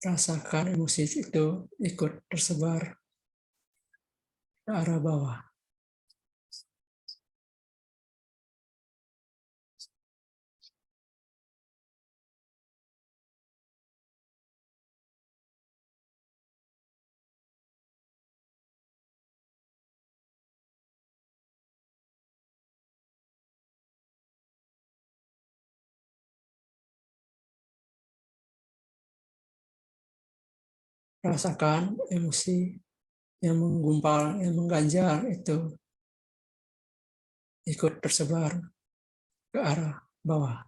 [SPEAKER 2] rasakan emosi itu ikut tersebar ke arah bawah. Rasakan emosi yang menggumpal, yang mengganjal itu ikut tersebar ke arah bawah.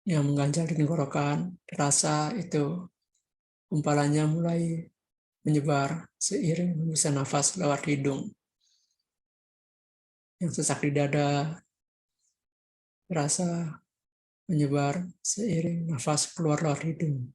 [SPEAKER 2] yang mengganjal di tenggorokan, terasa itu gumpalannya mulai menyebar seiring hembusan nafas lewat hidung. Yang sesak di dada terasa menyebar seiring nafas keluar lewat hidung.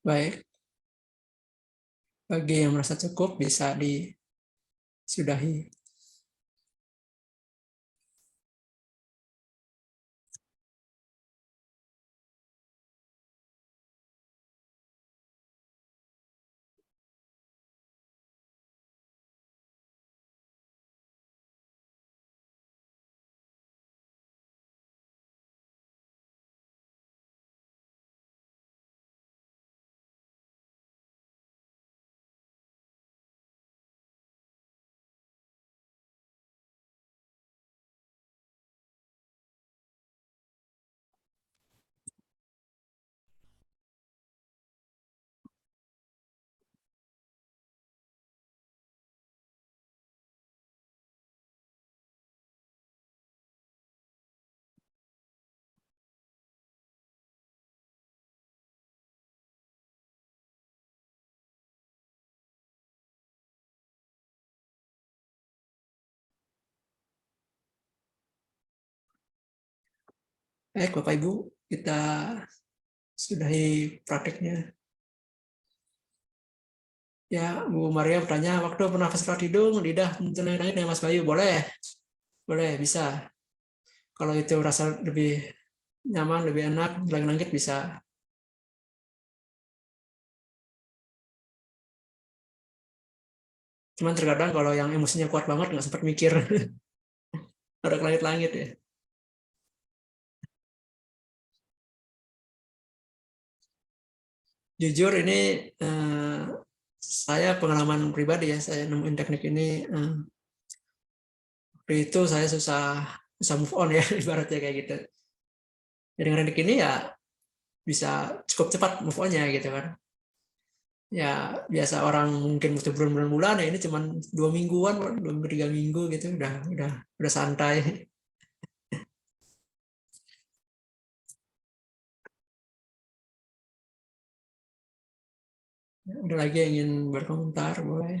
[SPEAKER 2] Baik, bagi yang merasa cukup bisa disudahi. Baik, Bapak Ibu, kita sudahi praktiknya. Ya, Bu Maria bertanya, waktu bernafas lewat hidung, lidah menceleng-celeng dengan Mas Bayu, boleh? Boleh, bisa. Kalau itu rasa lebih nyaman, lebih enak, langit-langit bisa. Cuman terkadang kalau yang emosinya kuat banget, nggak sempat mikir. Ada ke langit-langit ya. Jujur ini saya pengalaman pribadi ya, saya nemuin teknik ini waktu itu saya susah move on ya ibaratnya kayak gitu. Jadi dengan teknik ini ya bisa cukup cepat move on-nya gitu kan. Ya biasa orang mungkin butuh bulan-bulan ya ini cuma 2 mingguan, 2-3 minggu gitu udah santai. Ada lagi yang ingin berkomentar boleh.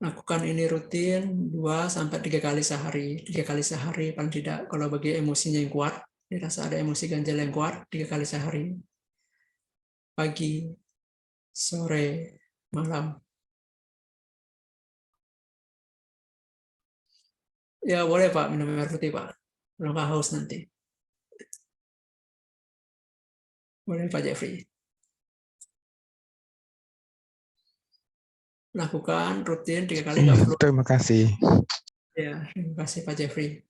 [SPEAKER 2] Lakukan ini rutin 2-3 kali sehari. 3 kali sehari paling tidak. Kalau bagi emosinya yang kuat, dirasa ada emosi ganjal yang kuat, 3 kali sehari. Pagi, sore, malam. Ya boleh Pak, minum air putih Pak. Kalau haus nanti. Boleh Pak Jeffrey. Lakukan rutin 3 kali, nggak perlu.
[SPEAKER 6] Terima kasih.
[SPEAKER 2] Ya, terima kasih Pak Jeffrey.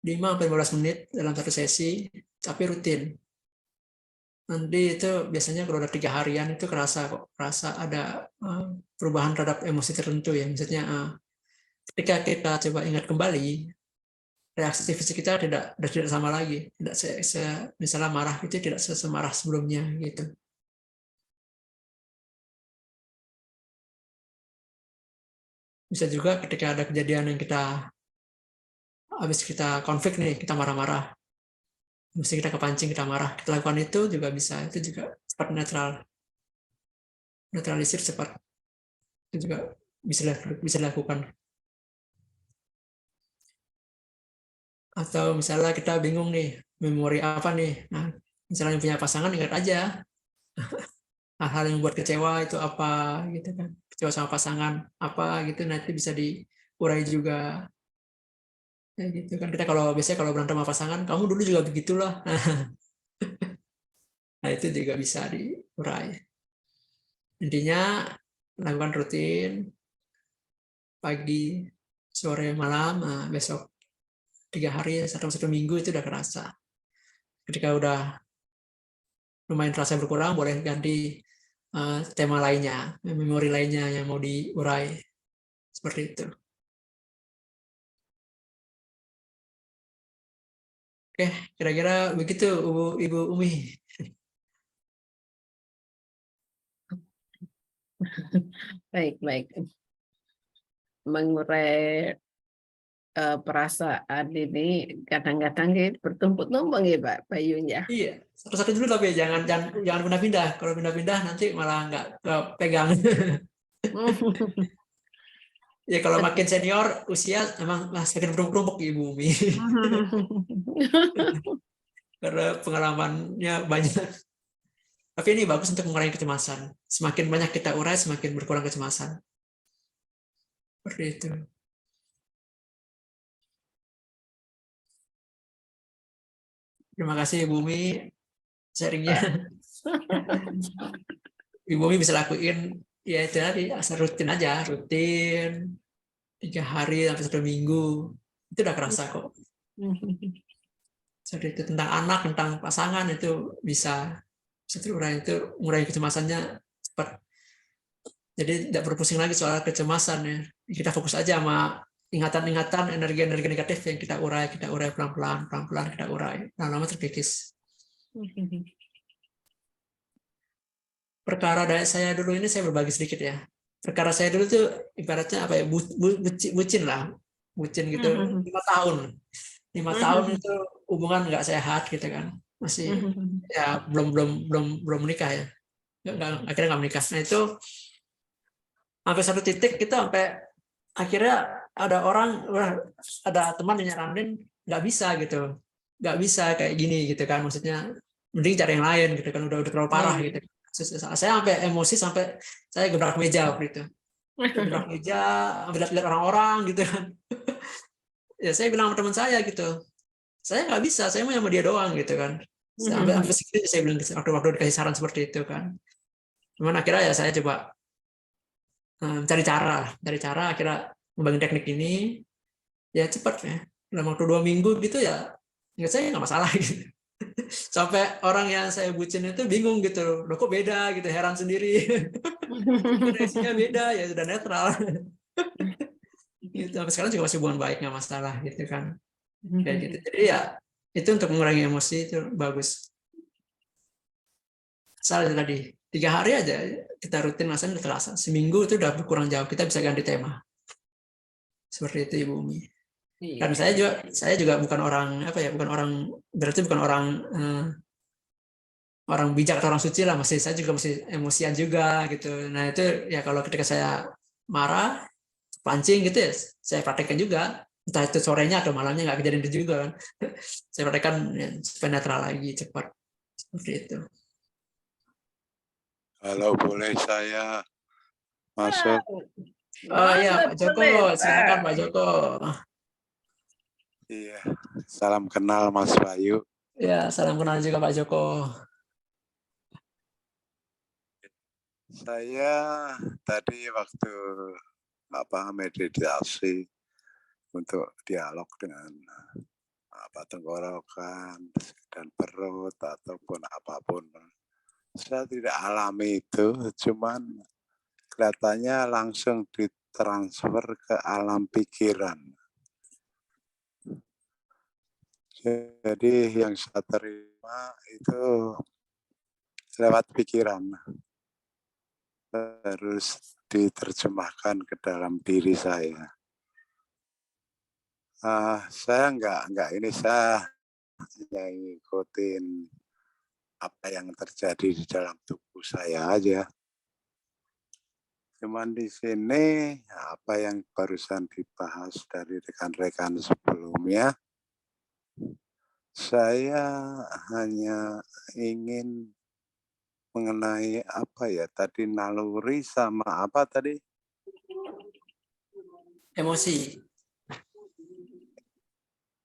[SPEAKER 2] 5-15 menit dalam satu sesi, tapi rutin. Nanti itu biasanya kalau udah 3 harian itu kerasa ada perubahan terhadap emosi tertentu ya. Misalnya ketika kita coba ingat kembali, reaksi fisik kita tidak sama lagi. Tidak misalnya marah itu tidak semarah sebelumnya gitu. Bisa juga ketika ada kejadian yang habis kita konflik nih, kita marah-marah. Mesti kita kepancing, kita marah. Kita lakukan itu juga bisa. Itu juga cepat netralisir cepat. Itu juga bisa dilakukan. Atau misalnya kita bingung nih, memori apa nih. Nah, misalnya punya pasangan, ingat aja hal-hal yang buat kecewa itu apa gitu kan. Kecewa sama pasangan apa gitu, nanti bisa diurai juga. Ya gitu kan, kita biasanya kalau berantem sama pasangan, kamu dulu juga begitulah. Nah, itu juga bisa diurai. Intinya lakukan rutin pagi, sore, malam. Nah, besok 3 hari satu minggu itu udah kerasa. Ketika udah lumayan terasa berkurang, boleh ganti tema lainnya, memori lainnya yang mau diurai seperti itu. Oke, kira-kira begitu Ibu Umi.
[SPEAKER 1] Baik. Mengurai perasaan ini kadang-kadang bertumpuk-tumpuk ya Pak Bayunya.
[SPEAKER 2] Iya, satu-satu dulu tapi jangan pindah-pindah. Kalau pindah-pindah nanti malah nggak kepegang. Ya kalau makin senior usia emang semakin bertumpuk Ibu Umi. Karena pengalamannya banyak. Tapi ini bagus untuk mengurangi kecemasan. Semakin banyak kita urai, semakin berkurang kecemasan. Seperti itu. Terima kasih Ibu Umi sharingnya. Ibu Umi bisa lakuin ya itu tadi, asal rutin aja, rutin 3 hari sampai 1 minggu. Itu udah kerasa kok. Jadi itu tentang anak, tentang pasangan itu bisa terurai, itu mengurangi kecemasannya cepat. Jadi tidak berpusing lagi soal kecemasan ya. Kita fokus aja sama ingatan-ingatan, energi-energi negatif yang kita urai pelan-pelan kita urai. Lama-lama terkikis. Perkara dari saya dulu ini saya berbagi sedikit ya. Perkara saya dulu tuh ibaratnya apa ya, bucin lah. Bucin gitu, 5 tahun. 5 tahun itu hubungan nggak sehat gitu kan. Masih ya belum menikah ya. Akhirnya nggak menikah. Nah itu sampai satu titik kita sampai akhirnya ada teman yang nyaranin nggak bisa kayak gini gitu kan, maksudnya mending cari yang lain gitu kan, udah terlalu parah gitu. Saya sampai emosi, sampai saya gebrak meja waktu itu, gebrak meja, lihat orang-orang gitu kan. Ya saya bilang sama teman saya gitu, saya nggak bisa, saya mau sama dia doang gitu kan. Sampai segitu saya bilang waktu dikasih saran seperti itu kan. Cuman akhirnya ya saya coba cari cara akhirnya membangun teknik ini ya cepat ya, dalam waktu 2 minggu gitu ya saya nggak masalah gitu. Sampai orang yang saya bucin itu bingung gitu, loh kok beda gitu, heran sendiri. Koneksinya beda ya, sudah netral gitu. Sampai sekarang juga masih hubungan baik, nggak masalah gitu kan, kayak gitu. Jadi ya itu untuk mengurangi emosi itu bagus. Asal tadi 3 hari aja kita rutin, rasanya udah terasa. Seminggu itu udah berkurang jauh, kita bisa ganti tema. Seperti itu Ibu Umi. Dan saya juga bukan orang berarti bukan orang bijak atau orang suci lah, saya juga masih emosian juga gitu. Nah itu ya kalau ketika saya marah, pancing gitu ya, saya praktekkan juga. Entah itu sorenya atau malamnya, nggak kejadian itu juga kan. Saya praktekkan ya, supaya netral lagi, cepat. Seperti itu.
[SPEAKER 8] Kalau boleh saya masuk.
[SPEAKER 2] Oh iya Pak Joko, silakan Pak Joko.
[SPEAKER 8] Iya, salam kenal Mas Bayu.
[SPEAKER 2] Ya, salam kenal juga Pak Joko.
[SPEAKER 8] Saya tadi waktu meditasi untuk dialog dengan tenggorokan dan perut ataupun apapun, saya tidak alami itu, cuman kelihatannya langsung ditransfer ke alam pikiran. Jadi yang saya terima itu lewat pikiran, terus diterjemahkan ke dalam diri saya. Saya saya ngikutin apa yang terjadi di dalam tubuh saya aja. Cuman di sini apa yang barusan dibahas dari rekan-rekan sebelumnya, Saya hanya ingin mengenai apa ya tadi, naluri sama apa tadi?
[SPEAKER 2] Emosi.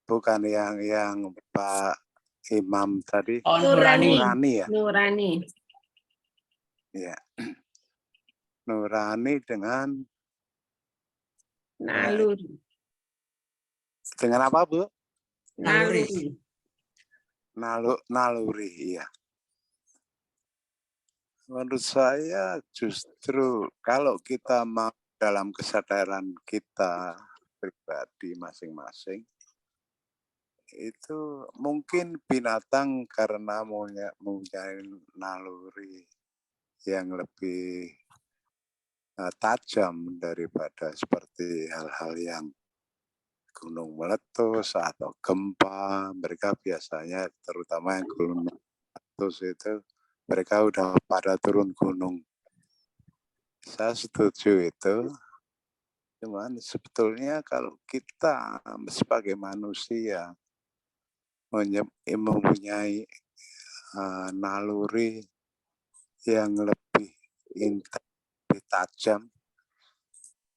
[SPEAKER 8] Bukan yang Pak Imam tadi.
[SPEAKER 2] Oh,
[SPEAKER 1] Nurani.
[SPEAKER 8] Nurani ya?
[SPEAKER 1] Nurani.
[SPEAKER 8] Ya. Nurani dengan
[SPEAKER 1] Naluri.
[SPEAKER 8] dengan apa, Bu?
[SPEAKER 1] Naluri.
[SPEAKER 8] Naluri, iya. Menurut saya justru kalau kita mau dalam kesadaran kita pribadi masing-masing, itu mungkin binatang karena mempunyai naluri yang lebih tajam daripada seperti hal-hal yang gunung meletus atau gempa. Mereka biasanya terutama yang gunung meletus itu mereka udah pada turun gunung. Saya setuju itu. Cuman sebetulnya kalau kita sebagai manusia mempunyai naluri yang lebih intens, lebih tajam,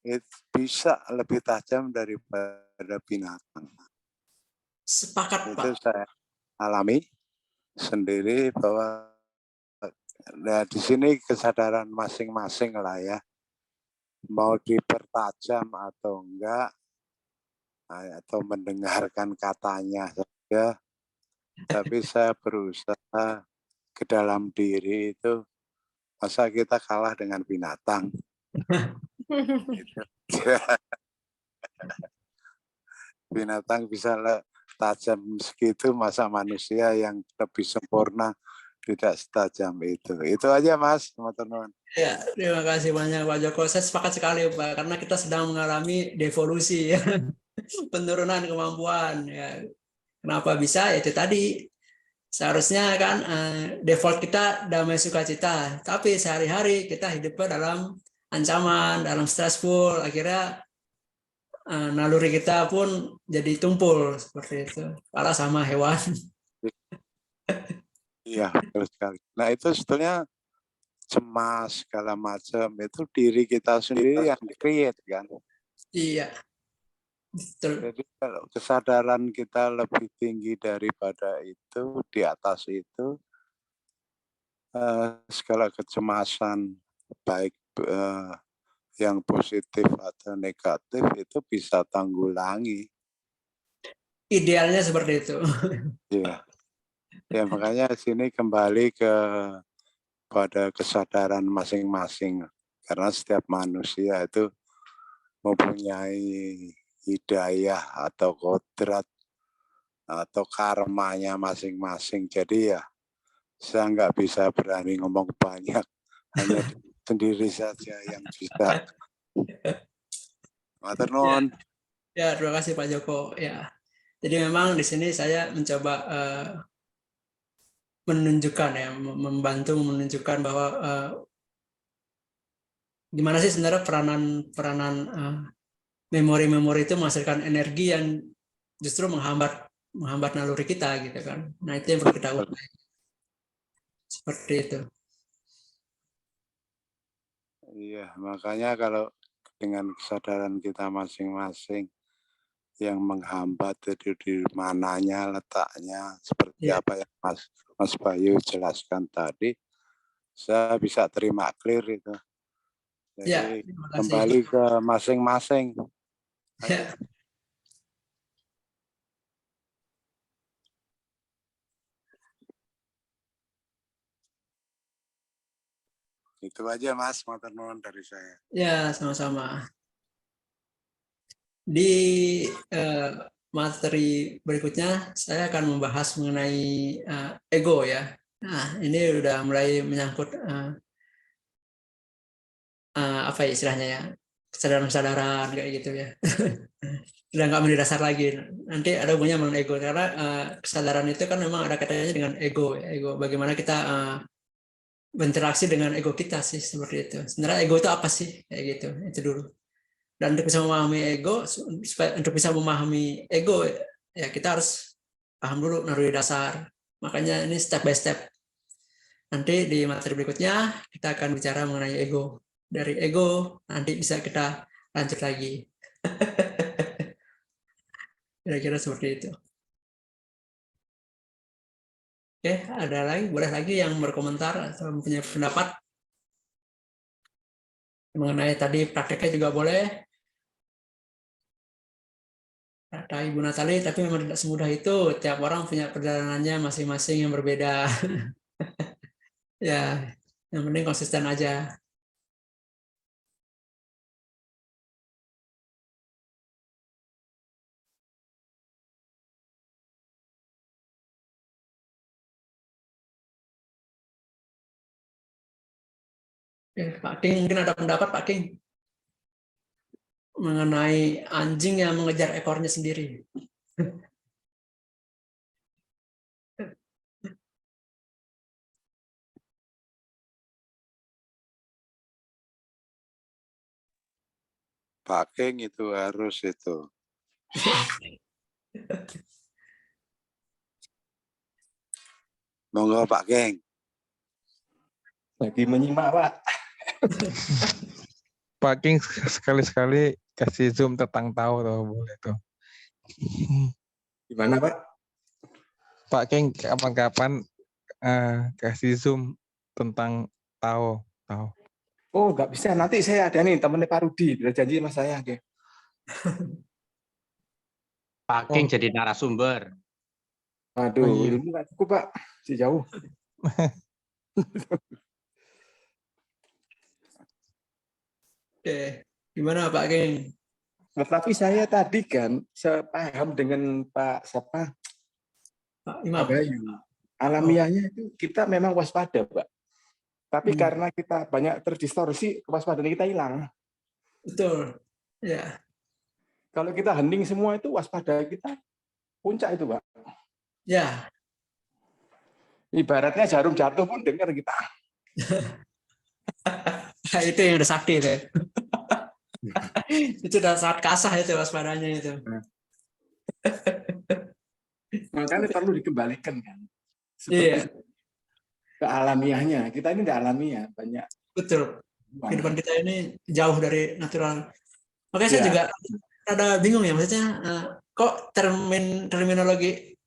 [SPEAKER 8] itu bisa lebih tajam daripada binatang.
[SPEAKER 2] Sepakat,
[SPEAKER 8] Itu
[SPEAKER 2] Pak.
[SPEAKER 8] saya alami sendiri bahwa nah, di sini kesadaran masing-masing lah ya, mau dipertajam atau enggak, atau mendengarkan katanya saja, tapi saya berusaha ke dalam diri itu, masa kita kalah dengan binatang? Binatang bisa tajam segitu, masa manusia yang lebih sempurna tidak setajam itu. Itu aja Mas, teman-teman.
[SPEAKER 2] Ya, terima kasih banyak Pak Joko. Saya sepakat sekali Pak, karena kita sedang mengalami devolusi ya. Penurunan kemampuan ya. Kenapa bisa? Itu tadi seharusnya kan default kita damai sukacita, tapi sehari-hari kita hidupnya dalam ancaman, dalam stressful, akhirnya naluri kita pun jadi tumpul seperti itu. Kalah sama hewan.
[SPEAKER 8] Iya, betul sekali. Nah itu sebetulnya cemas segala macam itu diri kita sendiri yang create kan.
[SPEAKER 2] Iya. Betul.
[SPEAKER 8] Jadi kalau kesadaran kita lebih tinggi daripada itu, di atas itu, segala kecemasan baik yang positif atau negatif itu bisa tanggulangi.
[SPEAKER 2] Idealnya seperti itu.
[SPEAKER 8] Iya. Ya makanya sini kembali pada kesadaran masing-masing, karena setiap manusia itu mempunyai hidayah atau kodrat atau karmanya masing-masing. Jadi ya saya nggak bisa berani ngomong banyak, hanya sendiri saja yang bisa. Matur nuwun.
[SPEAKER 2] Ya, terima kasih Pak Joko. Ya, jadi memang di sini saya mencoba menunjukkan ya, membantu menunjukkan bahwa gimana sih sebenarnya peranan memori-memori itu menghasilkan energi yang justru menghambat naluri kita gitu kan. Nah itu yang perlu kita urai. Seperti itu.
[SPEAKER 8] Iya, makanya kalau dengan kesadaran kita masing-masing yang menghambat itu di mananya letaknya, seperti apa yang Mas Bayu jelaskan tadi, saya bisa terima clear itu. Jadi kembali ke masing-masing.
[SPEAKER 2] Ya.
[SPEAKER 8] Itu aja Mas, matur nuwun dari saya.
[SPEAKER 2] Ya, sama-sama. Di materi berikutnya saya akan membahas mengenai ego ya. Nah, ini udah mulai menyangkut apa ya istilahnya ya, kesadaran-kesadaran kayak gitu ya. Udah nggak mendasar lagi. Nanti ada hubungannya dengan ego, karena kesadaran itu kan memang ada kaitannya dengan ego. Ego, bagaimana kita berinteraksi dengan ego kita sih, seperti itu. Sebenarnya ego itu apa sih? Kayak gitu, itu dulu. Dan untuk bisa memahami ego, untuk bisa memahami ego, ya kita harus paham dulu naluri dasar. Makanya ini step by step. Nanti di materi berikutnya kita akan bicara mengenai ego. Dari ego nanti bisa kita lanjut lagi. Kira-kira seperti itu. Oke, ada lagi? Boleh lagi yang berkomentar atau punya pendapat? Mengenai tadi prakteknya juga boleh. Kata Ibu Natali, tapi memang tidak semudah itu. Tiap orang punya perjalanannya masing-masing yang berbeda. Ya, yang penting konsisten aja. Pak King, mungkin ada pendapat Pak King mengenai anjing yang mengejar ekornya sendiri.
[SPEAKER 8] Pak King itu harus itu. Monggo Pak King.
[SPEAKER 9] Lagi menyimak, Pak. Pak King sekali-sekali kasih zoom tentang tahu tuh, boleh tuh.
[SPEAKER 10] Gimana, Pak?
[SPEAKER 9] Pak King kapan-kapan kasih zoom tentang tahu.
[SPEAKER 10] Oh, nggak bisa. Nanti saya ada nih temennya Pak Rudi. Udah janji sama saya. Okay.
[SPEAKER 4] Pak King jadi narasumber.
[SPEAKER 10] Aduh,
[SPEAKER 9] Oh, iya.
[SPEAKER 10] ilmu nggak cukup, Pak. Masih jauh.
[SPEAKER 2] Oke, gimana Pak King?
[SPEAKER 10] Tetapi saya tadi kan sepaham dengan Pak siapa?
[SPEAKER 2] Pak Imam.
[SPEAKER 10] Bayu. Alamiahnya itu kita memang waspada, Pak. Tapi karena kita banyak terdistorsi, kewaspadaan kita hilang.
[SPEAKER 2] Betul. Ya.
[SPEAKER 10] Kalau kita hening semua itu waspada kita puncak itu, Pak.
[SPEAKER 2] Ya.
[SPEAKER 10] Ibaratnya jarum jatuh pun dengar kita.
[SPEAKER 2] Itu yang udah sakti itu. Itu udah sangat kasah itu waspadanya itu.
[SPEAKER 10] Makanya perlu dikembalikan kan. Seperti ke alamiahnya. Kita ini tidak alamiah, banyak.
[SPEAKER 2] Betul. Kehidupan kita ini jauh dari natural. Makanya saya juga ada bingung ya, maksudnya kok terminologi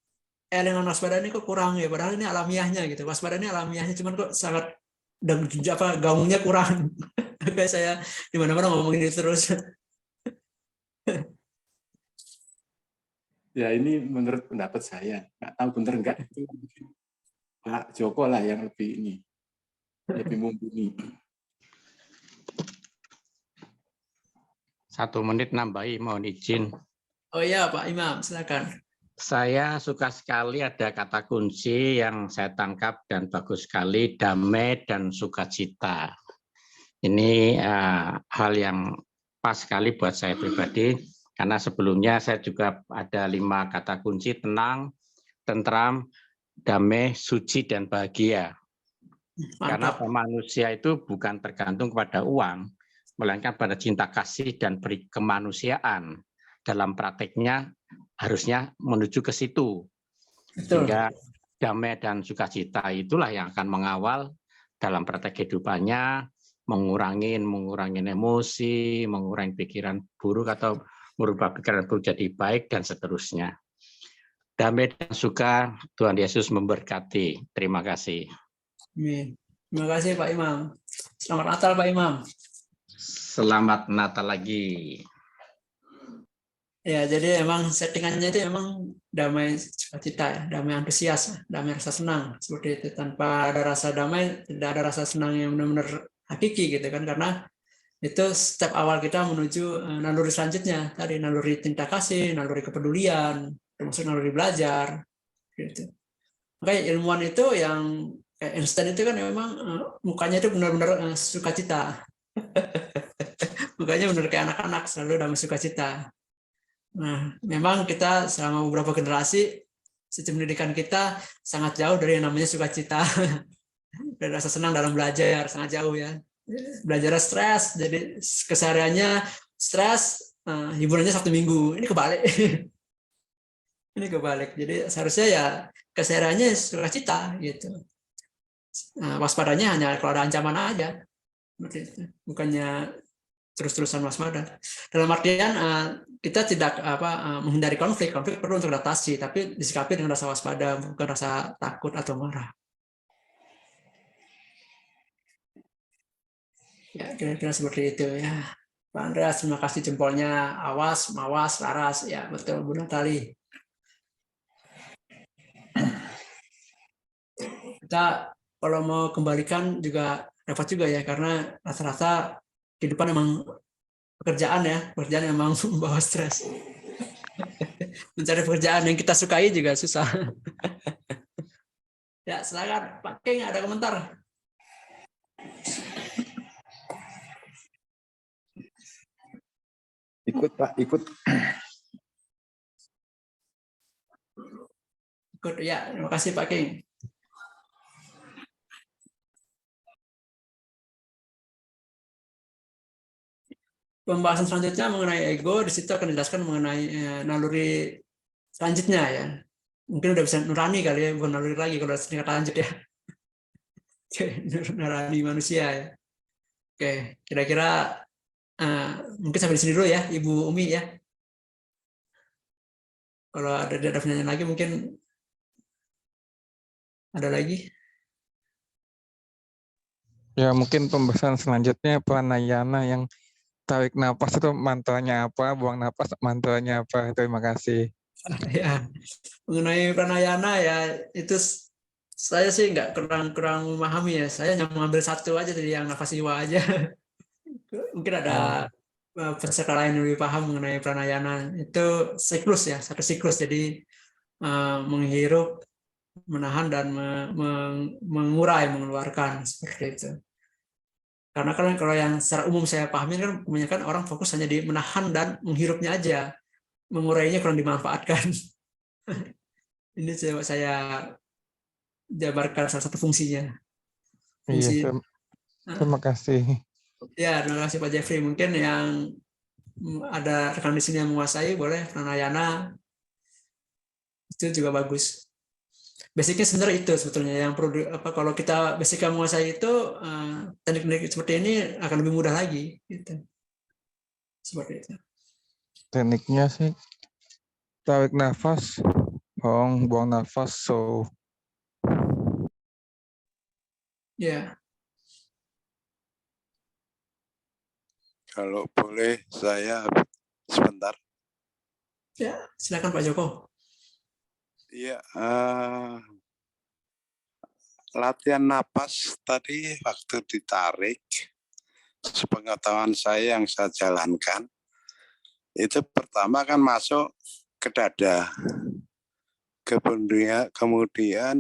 [SPEAKER 2] elemen waspada ini kok kurang ya, padahal ini alamiahnya gitu. Waspada ini alamiahnya, cuman kok sangat gaungnya kurang. Kayak saya di mana-mana ngomongin itu terus.
[SPEAKER 10] Ya ini menurut pendapat saya, nggak tahu bener nggak itu Pak Joko lah yang lebih mumpuni.
[SPEAKER 4] 1 menit nambahi, mohon izin.
[SPEAKER 2] Oh iya Pak Imam, silakan.
[SPEAKER 4] Saya suka sekali ada kata kunci yang saya tangkap dan bagus sekali, damai dan sukacita. Ini hal yang pas sekali buat saya pribadi, karena sebelumnya saya juga ada 5 kata kunci: tenang, tentram, damai, suci, dan bahagia. Karena manusia itu bukan tergantung kepada uang, melainkan pada cinta kasih dan kemanusiaan. Dalam prakteknya harusnya menuju ke situ. Sehingga damai dan sukacita itulah yang akan mengawal dalam praktek kehidupannya, mengurangi emosi, mengurangi pikiran buruk atau merubah pikiran buruk jadi baik, dan seterusnya. Damai dan suka, Tuhan Yesus memberkati. Terima kasih.
[SPEAKER 2] Amin. Terima kasih Pak Imam. Selamat Natal Pak Imam.
[SPEAKER 4] Selamat Natal lagi.
[SPEAKER 2] Ya, jadi emang settingannya itu emang damai sukacita ya, damai antusias, damai rasa senang seperti itu. Tanpa ada rasa damai, tidak ada rasa senang yang benar-benar hakiki gitu kan, karena itu step awal kita menuju naluri selanjutnya, tadi naluri cinta kasih, naluri kepedulian, termasuk naluri belajar gitu. Makanya ilmuwan itu yang kayak Einstein itu kan memang mukanya itu benar-benar sukacita. Mukanya benar kayak anak-anak, selalu damai sukacita. Nah, memang kita selama beberapa generasi sistem pendidikan kita sangat jauh dari yang namanya sukacita. Dan rasa senang dalam belajar sangat jauh ya. Belajarnya stres, jadi kesehariannya stres, hiburannya Sabtu Minggu. Ini kebalik. Ini kebalik. Jadi seharusnya ya kesehariannya sukacita gitu. Nah, waspadanya hanya kalau ada ancaman aja. Seperti itu. Bukannya terus-terusan waspada. Dalam artian kita tidak menghindari konflik perlu untuk adaptasi, tapi disikapi dengan rasa waspada, bukan rasa takut atau marah. Ya, kira-kira seperti itu ya. Pak Andreas, terima kasih jempolnya. Awas, mawas, laras. Ya, betul, Bu Natali. Kita kalau mau kembalikan juga dapat juga ya, karena rata-rata kehidupan memang pekerjaan memang membawa stres. Mencari pekerjaan yang kita sukai juga susah. Ya, silakan Pak King, ada komentar?
[SPEAKER 10] Ikut Pak, ikut.
[SPEAKER 2] Ikut ya, terima kasih Pak King. Pembahasan selanjutnya mengenai ego, di situ akan dijelaskan mengenai naluri selanjutnya ya. Mungkin udah bisa nurani kali ya, bukan naluri lagi kalau tingkat lanjut ya. Nurani manusia ya. Oke, kira-kira mungkin sampai di sini dulu ya, Ibu Umi ya. Kalau ada pertanyaan lagi mungkin ada lagi.
[SPEAKER 9] Ya mungkin pembahasan selanjutnya pranayama yang tarik napas itu mantranya apa, buang napas mantranya apa. Terima kasih.
[SPEAKER 2] Ya, mengenai pranayama ya itu saya sih nggak kurang memahami ya. Saya hanya mengambil satu aja dari yang nafas jiwa aja. Mungkin ada peserta lain yang lebih paham mengenai pranayama. Itu siklus ya, satu siklus. Jadi menghirup, menahan dan mengurai, mengeluarkan seperti itu. Karena kan kalau yang secara umum saya pahami kan kebanyakan orang fokus hanya di menahan dan menghirupnya aja, mengurainya kurang dimanfaatkan. Ini saya jabarkan salah satu fungsinya. Fungsi.
[SPEAKER 9] Iya, terima kasih.
[SPEAKER 2] Ya, terima kasih Pak Jeffrey. Mungkin yang ada rekan di sini yang menguasai boleh pranayama, itu juga bagus. Basicnya sebenarnya itu sebetulnya yang perlu kalau kita basicnya menguasai itu teknik-teknik seperti ini akan lebih mudah lagi gitu. Seperti itu.
[SPEAKER 9] Tekniknya sih tarik nafas, buang nafas, so.
[SPEAKER 2] Ya.
[SPEAKER 8] Kalau boleh saya sebentar.
[SPEAKER 2] Ya, silakan Pak Joko.
[SPEAKER 8] Iya, latihan napas tadi waktu ditarik, sepengetahuan saya yang saya jalankan, itu pertama kan masuk ke dada. Kemudian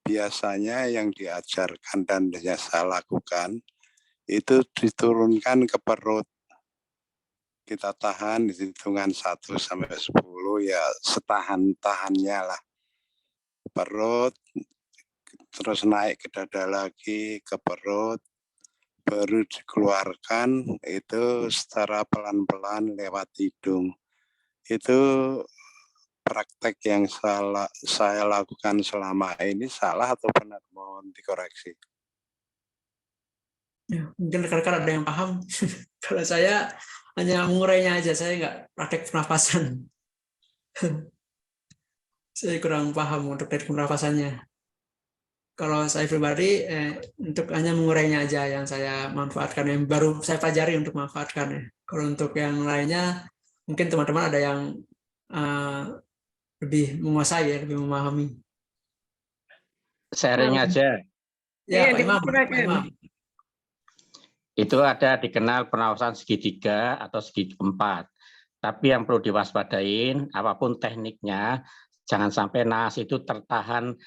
[SPEAKER 8] biasanya yang diajarkan dan yang saya lakukan, itu diturunkan ke perut. Kita tahan di hitungan 1 sampai 10 ya setahan-tahannya lah. Perut, terus naik ke dada lagi, ke perut, baru dikeluarkan itu secara pelan-pelan lewat hidung. Itu praktek yang saya lakukan selama ini salah atau benar? Mohon dikoreksi.
[SPEAKER 2] Ya, mungkin rekan-rekan ada yang paham. Kalau saya hanya mengurainya aja, saya nggak praktek pernapasan. Saya kurang paham untuk teknik pernapasannya. Kalau saya pribadi untuk hanya mengurainya aja yang saya manfaatkan, yang baru saya pelajari untuk manfaatkan ya. Kalau untuk yang lainnya mungkin teman-teman ada yang lebih menguasai ya, lebih memahami.
[SPEAKER 4] Sharing aja.
[SPEAKER 2] Ya, Pak Imam.
[SPEAKER 4] Itu ada dikenal pernafasan segitiga atau segi keempat. Tapi yang perlu diwaspadain, apapun tekniknya, jangan sampai naas itu tertahan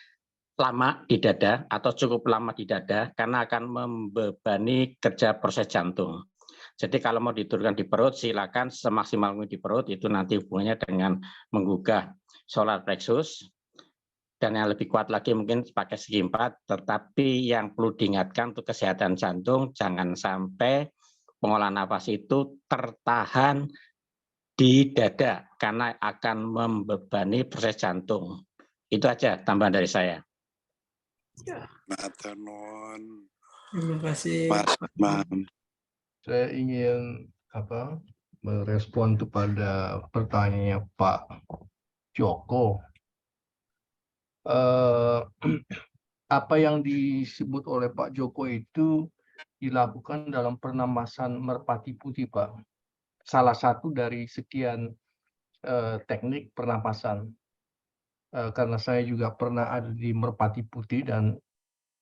[SPEAKER 4] lama di dada atau cukup lama di dada karena akan membebani kerja proses jantung. Jadi kalau mau diturunkan di perut, silakan semaksimal mungkin di perut, itu nanti hubungannya dengan menggugah solar plexus. Dan yang lebih kuat lagi mungkin pakai segi 4, tetapi yang perlu diingatkan untuk kesehatan jantung, jangan sampai pengolahan nafas itu tertahan di dada karena akan membebani proses jantung. Itu aja tambahan dari saya.
[SPEAKER 8] Matur nuwun.
[SPEAKER 2] Terima kasih.
[SPEAKER 8] Mas Imam.
[SPEAKER 11] Saya ingin merespon kepada pertanyaannya Pak Joko. Apa yang disebut oleh Pak Joko itu dilakukan dalam pernapasan merpati putih, Pak. Salah satu dari sekian teknik pernapasan. Karena saya juga pernah ada di merpati putih dan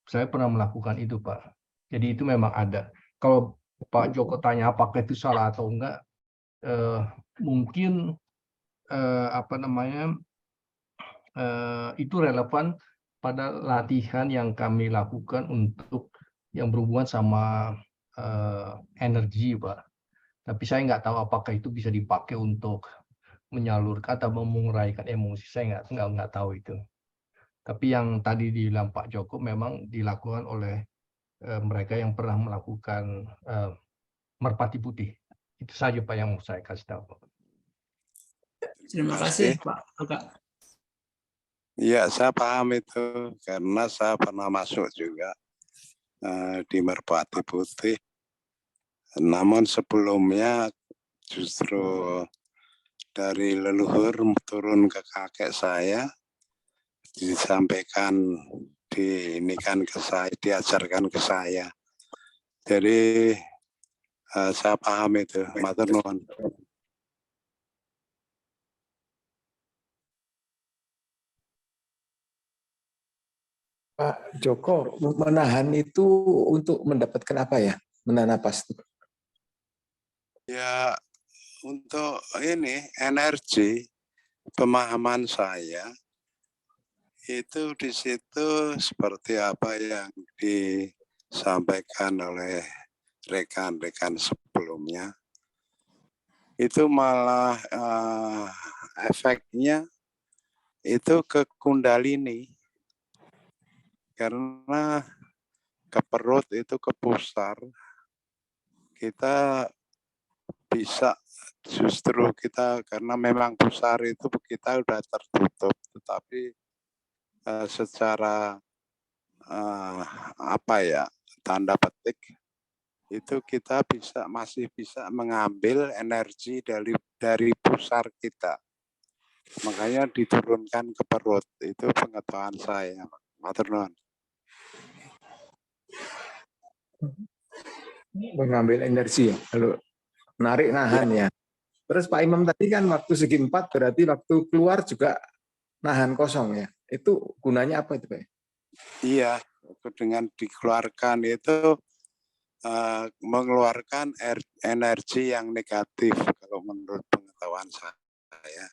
[SPEAKER 11] saya pernah melakukan itu, Pak. Jadi itu memang ada. Kalau Pak Joko tanya apakah itu salah atau enggak, mungkin itu relevan pada latihan yang kami lakukan untuk yang berhubungan sama energi, Pak. Tapi saya nggak tahu apakah itu bisa dipakai untuk menyalurkan atau menguraikan emosi. Saya nggak tahu itu. Tapi yang tadi dibilang Pak Joko memang dilakukan oleh mereka yang pernah melakukan merpati putih. Itu saja Pak yang mau saya kasih tahu.
[SPEAKER 2] Terima kasih Pak Oka.
[SPEAKER 8] Iya, saya paham itu karena saya pernah masuk juga di merpati putih. Namun sebelumnya justru dari leluhur turun ke kakek saya disampaikan, ke saya, diajarkan ke saya. Jadi saya paham itu. Matur nuwun.
[SPEAKER 10] Pak Joko, menahan itu untuk mendapatkan apa ya? Menahan napas itu.
[SPEAKER 8] Ya, untuk ini energi pemahaman saya itu di situ seperti apa yang disampaikan oleh rekan-rekan sebelumnya. Itu malah efeknya itu ke kundalini. Karena ke perut itu ke pusar, kita bisa justru kita karena memang pusar itu kita udah tertutup, tetapi secara tanda petik itu kita masih bisa mengambil energi dari pusar kita, makanya diturunkan ke perut. Itu pengetahuan saya. Matur nuwun.
[SPEAKER 10] Mengambil energi ya, kalau narik nahan ya. Terus Pak Imam tadi kan waktu segi 4 berarti waktu keluar juga nahan kosong ya. Itu gunanya apa itu Pak?
[SPEAKER 8] Iya, dengan dikeluarkan itu mengeluarkan energi yang negatif kalau menurut pengetahuan saya.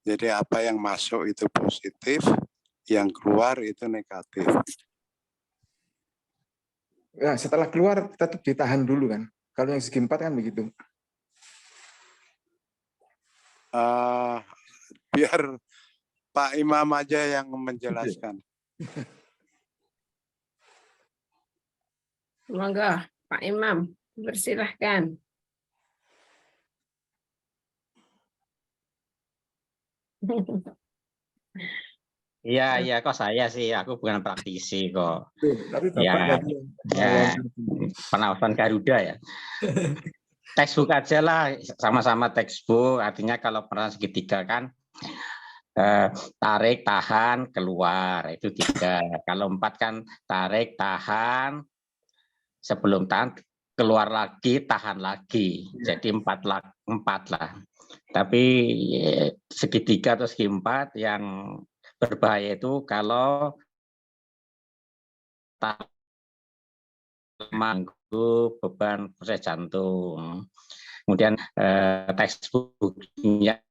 [SPEAKER 8] Jadi apa yang masuk itu positif, yang keluar itu negatif.
[SPEAKER 10] Nah, setelah keluar tetap ditahan dulu kan. Kalau yang segi 4 kan begitu.
[SPEAKER 8] Biar Pak Imam aja yang menjelaskan.
[SPEAKER 1] Monggo, Pak Imam, persilahkan.
[SPEAKER 4] Iya, kok saya sih, aku bukan praktisi kok.
[SPEAKER 10] Tapi Bapak
[SPEAKER 4] Ya, penawaran Garuda ya. Textbook aja lah, sama-sama textbook. Artinya kalau pernah segitiga kan tarik, tahan, keluar, itu 3. Kalau 4 kan tarik, tahan, sebelum tahan keluar lagi, tahan lagi. Jadi 4 lah. Tapi segitiga atau segi 4 yang berbahaya itu kalau mengganggu beban proses jantung. Kemudian textbooknya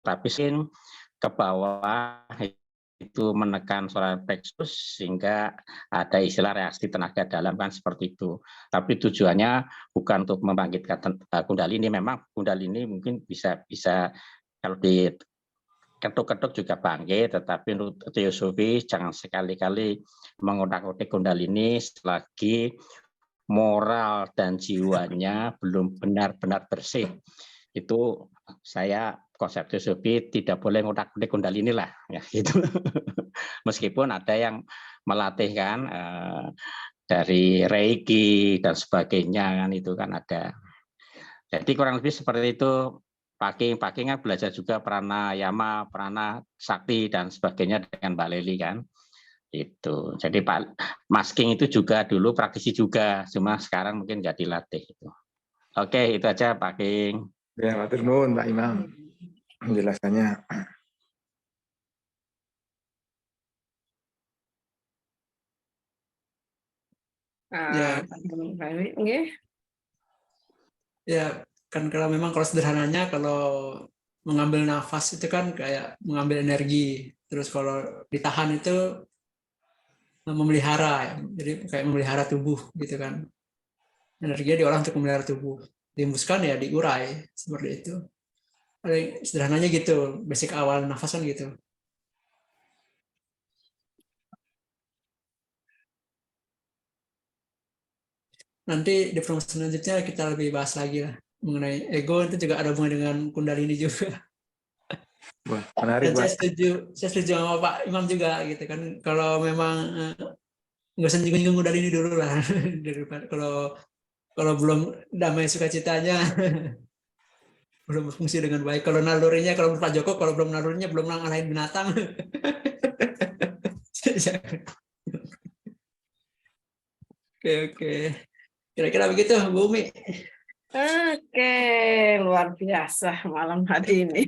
[SPEAKER 4] tapisin ke bawah itu menekan saluran plexus sehingga ada istilah reaksi tenaga dalam kan seperti itu. Tapi tujuannya bukan untuk membangkitkan kundalini. Memang kundalini mungkin bisa kalau di ketuk-ketuk juga bangkit, tetapi menurut teosofi jangan sekali-kali mengotak-otik kundalini selagi moral dan jiwanya belum benar-benar bersih. itu saya konsep filosofi tidak boleh ngotak-ngatik Kundalini lah, ya gitu. Meskipun ada yang melatih kan dari Reiki dan sebagainya kan itu kan ada. Jadi kurang lebih seperti itu. Pagi kan belajar juga pranayama, prana sakti dan sebagainya dengan Mbak Leli kan. Itu. Jadi Pak masking itu juga dulu praktisi juga, cuma sekarang mungkin nggak dilatih itu. Oke, itu aja Pak King.
[SPEAKER 10] Ya, matur nuwun Pak Imam penjelasannya.
[SPEAKER 2] Ya, ya kan kalau memang kalau sederhananya kalau mengambil nafas itu kan kayak mengambil energi, terus kalau ditahan itu memelihara, ya. Jadi kayak memelihara tubuh gitu kan. Energinya diolah untuk memelihara tubuh, dihembuskan ya diurai seperti itu. Paling sederhananya gitu, basic awal nafas kan gitu. Nanti di pertemuan selanjutnya kita lebih bahas lagi lah mengenai ego, itu juga ada hubungan dengan Kundalini juga.
[SPEAKER 10] Wah, menarik,
[SPEAKER 2] Dan saya setuju sama Pak Imam juga gitu kan. Kalau memang nggak usah nyinggung Kundalini dulu lah, daripada kalau belum damai sukacitanya, belum berfungsi dengan baik. Kalau nalurinya, kalau Pak Joko, kalau belum nalurinya belum ngalahin binatang. Oke. Kira-kira begitu, Bu Umi.
[SPEAKER 1] Oke, luar biasa malam hari ini.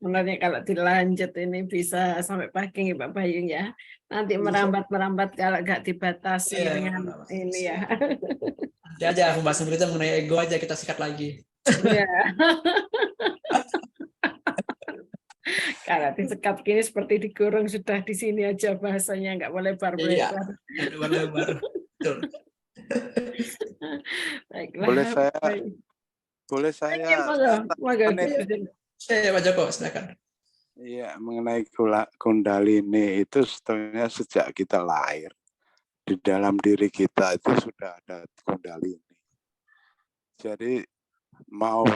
[SPEAKER 1] Sebenarnya kalau dilanjut ini bisa sampai pagi nih Pak Bayu ya. Nanti merambat-merambat kalau nggak dibatasi dengan ini ya.
[SPEAKER 2] Nanti aja pembahasan kita mengenai ego aja kita sikat lagi.
[SPEAKER 1] Ya. Kalau disekat gini seperti digoreng sudah di sini aja bahasanya nggak boleh lebar-lebar.
[SPEAKER 2] Iya, lebar-lebar. Betul.
[SPEAKER 1] Baiklah.
[SPEAKER 8] Boleh saya
[SPEAKER 2] Pak Joko, silakan.
[SPEAKER 8] Iya, mengenai Kundalini itu sebenarnya sejak kita lahir di dalam diri kita itu sudah ada Kundalini. Jadi mau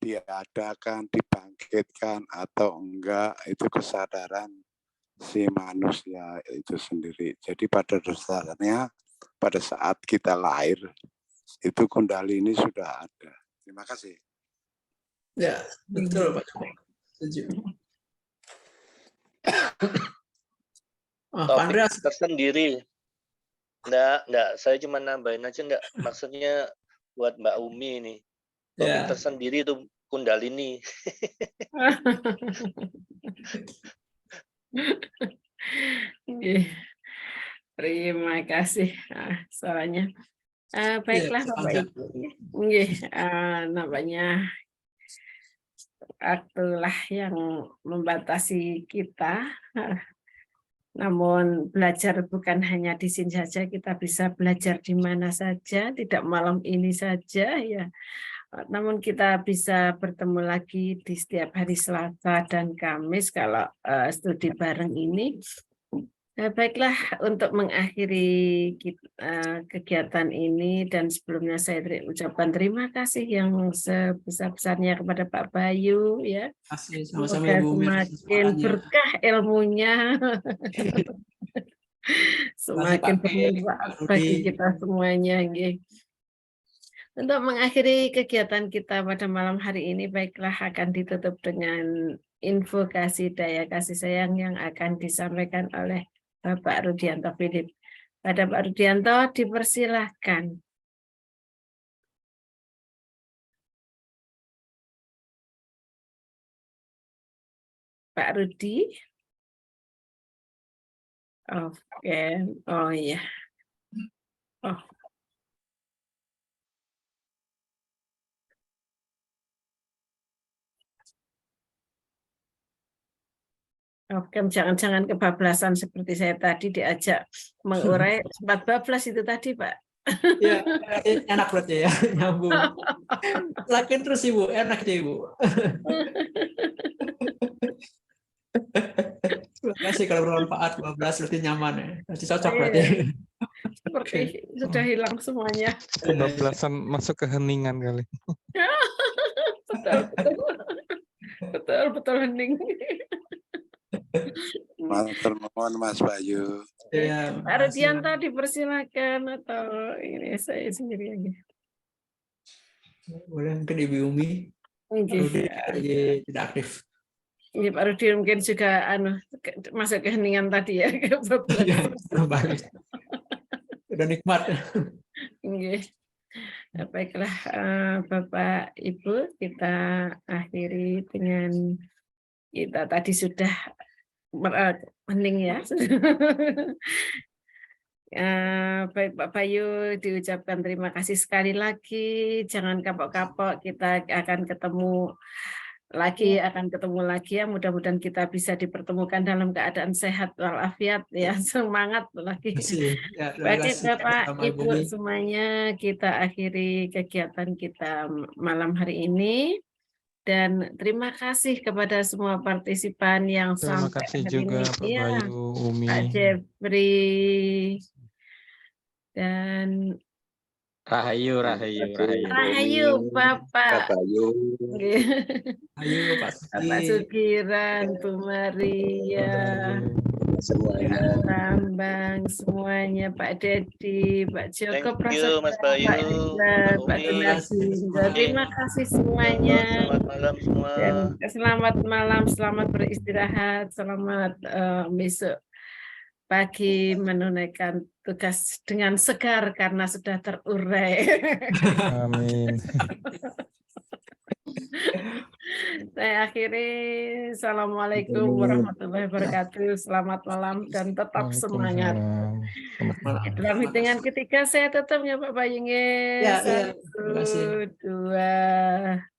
[SPEAKER 8] diadakan, dibangkitkan atau enggak itu kesadaran si manusia itu sendiri. Jadi pada dasarnya pada saat kita lahir itu Kundalini sudah ada. Terima kasih.
[SPEAKER 2] Ya, betul Pak Joko. Setuju.
[SPEAKER 7] Topik tersendiri. Enggak, saya cuma nambahin aja enggak. Maksudnya buat Mbak Umi nih. Topik tersendiri itu Kundalini.
[SPEAKER 1] Terima kasih suaranya. Baiklah Bapak Ibu. Namanya waktulah yang membatasi kita. Namun belajar bukan hanya di sini saja, kita bisa belajar di mana saja, tidak malam ini saja ya. Namun kita bisa bertemu lagi di setiap hari Selasa dan Kamis kalau studi bareng ini. Baiklah, untuk mengakhiri kegiatan ini dan sebelumnya saya ucapkan terima kasih yang sebesar-besarnya kepada Pak Bayu ya.
[SPEAKER 2] Sama-sama Ibu Umi.
[SPEAKER 1] Semakin berkah ilmunya. Semakin bermanfaat bagi kita semuanya. Untuk mengakhiri kegiatan kita pada malam hari ini, baiklah akan ditutup dengan info kasih daya kasih sayang yang akan disampaikan oleh Bapak Rudianto Philip. Pada Pak Rudianto dipersilahkan. Pak Rudi. Oke. Oh iya. Oh. Oke, jangan-jangan kebablasan seperti saya tadi diajak mengurai 14 itu tadi, Pak.
[SPEAKER 2] Iya, enak berarti ya, nyambung. Lakuin terus Ibu, enak ya Ibu. Terima kasih kalau bermanfaat, 12 berarti nyaman ya. Berarti cocok berarti.
[SPEAKER 1] Seperti sudah hilang semuanya.
[SPEAKER 9] Kebablasan masuk ke heningan kali.
[SPEAKER 1] Betul hening.
[SPEAKER 8] Matur nuwun Mas Bayu.
[SPEAKER 2] Ya,
[SPEAKER 1] Pak Rudianto dipersilakan atau ini saya sendiri aja.
[SPEAKER 2] boleh mungkin Ibu Umi.
[SPEAKER 1] Oke.
[SPEAKER 2] Rudi tidak aktif.
[SPEAKER 1] Ini Pak Rudi mungkin juga masuk keheningan tadi ya.
[SPEAKER 2] Ya, bagus. Sudah nikmat.
[SPEAKER 1] Oke. Baiklah Bapak Ibu, kita akhiri dengan kita tadi sudah hening ya. Baik Pak Bayu, diucapkan terima kasih sekali lagi. Jangan kapok-kapok, kita akan ketemu lagi ya. Mudah-mudahan kita bisa dipertemukan dalam keadaan sehat walafiat ya. Semangat lagi.
[SPEAKER 2] Ya,
[SPEAKER 1] Baik Bapak Ibu semuanya, kita akhiri kegiatan kita malam hari ini. Dan terima kasih kepada semua partisipan yang
[SPEAKER 9] Terima
[SPEAKER 1] sampai
[SPEAKER 9] kasih
[SPEAKER 1] hari
[SPEAKER 9] juga
[SPEAKER 1] ini.
[SPEAKER 9] Pak Bayu, Umi.
[SPEAKER 1] Pak Jeffrey dan
[SPEAKER 4] Rahayu
[SPEAKER 1] Bapak.
[SPEAKER 8] Bayu.
[SPEAKER 2] Ayo Pak
[SPEAKER 1] Pak Sukiran, Bu Maria,
[SPEAKER 8] Semuanya.
[SPEAKER 1] Bambang, semuanya, Pak Dedi, Pak Joko,
[SPEAKER 7] Thank you, Mas Bayu,
[SPEAKER 1] Pak Rizal, Pak Donarsindo. Terima kasih semuanya.
[SPEAKER 7] Selamat malam semua.
[SPEAKER 1] Dan selamat malam, selamat beristirahat, selamat besok pagi menunaikan tugas dengan segar karena sudah terurai.
[SPEAKER 9] Amin.
[SPEAKER 1] Saya akhiri. Assalamualaikum warahmatullahi wabarakatuh. Selamat malam dan tetap semangat.
[SPEAKER 9] Selamat malam.
[SPEAKER 1] Dalam hitungan ketiga saya tutup ya Pak Bayinge.
[SPEAKER 2] Ya, terima kasih.
[SPEAKER 1] 1, 2.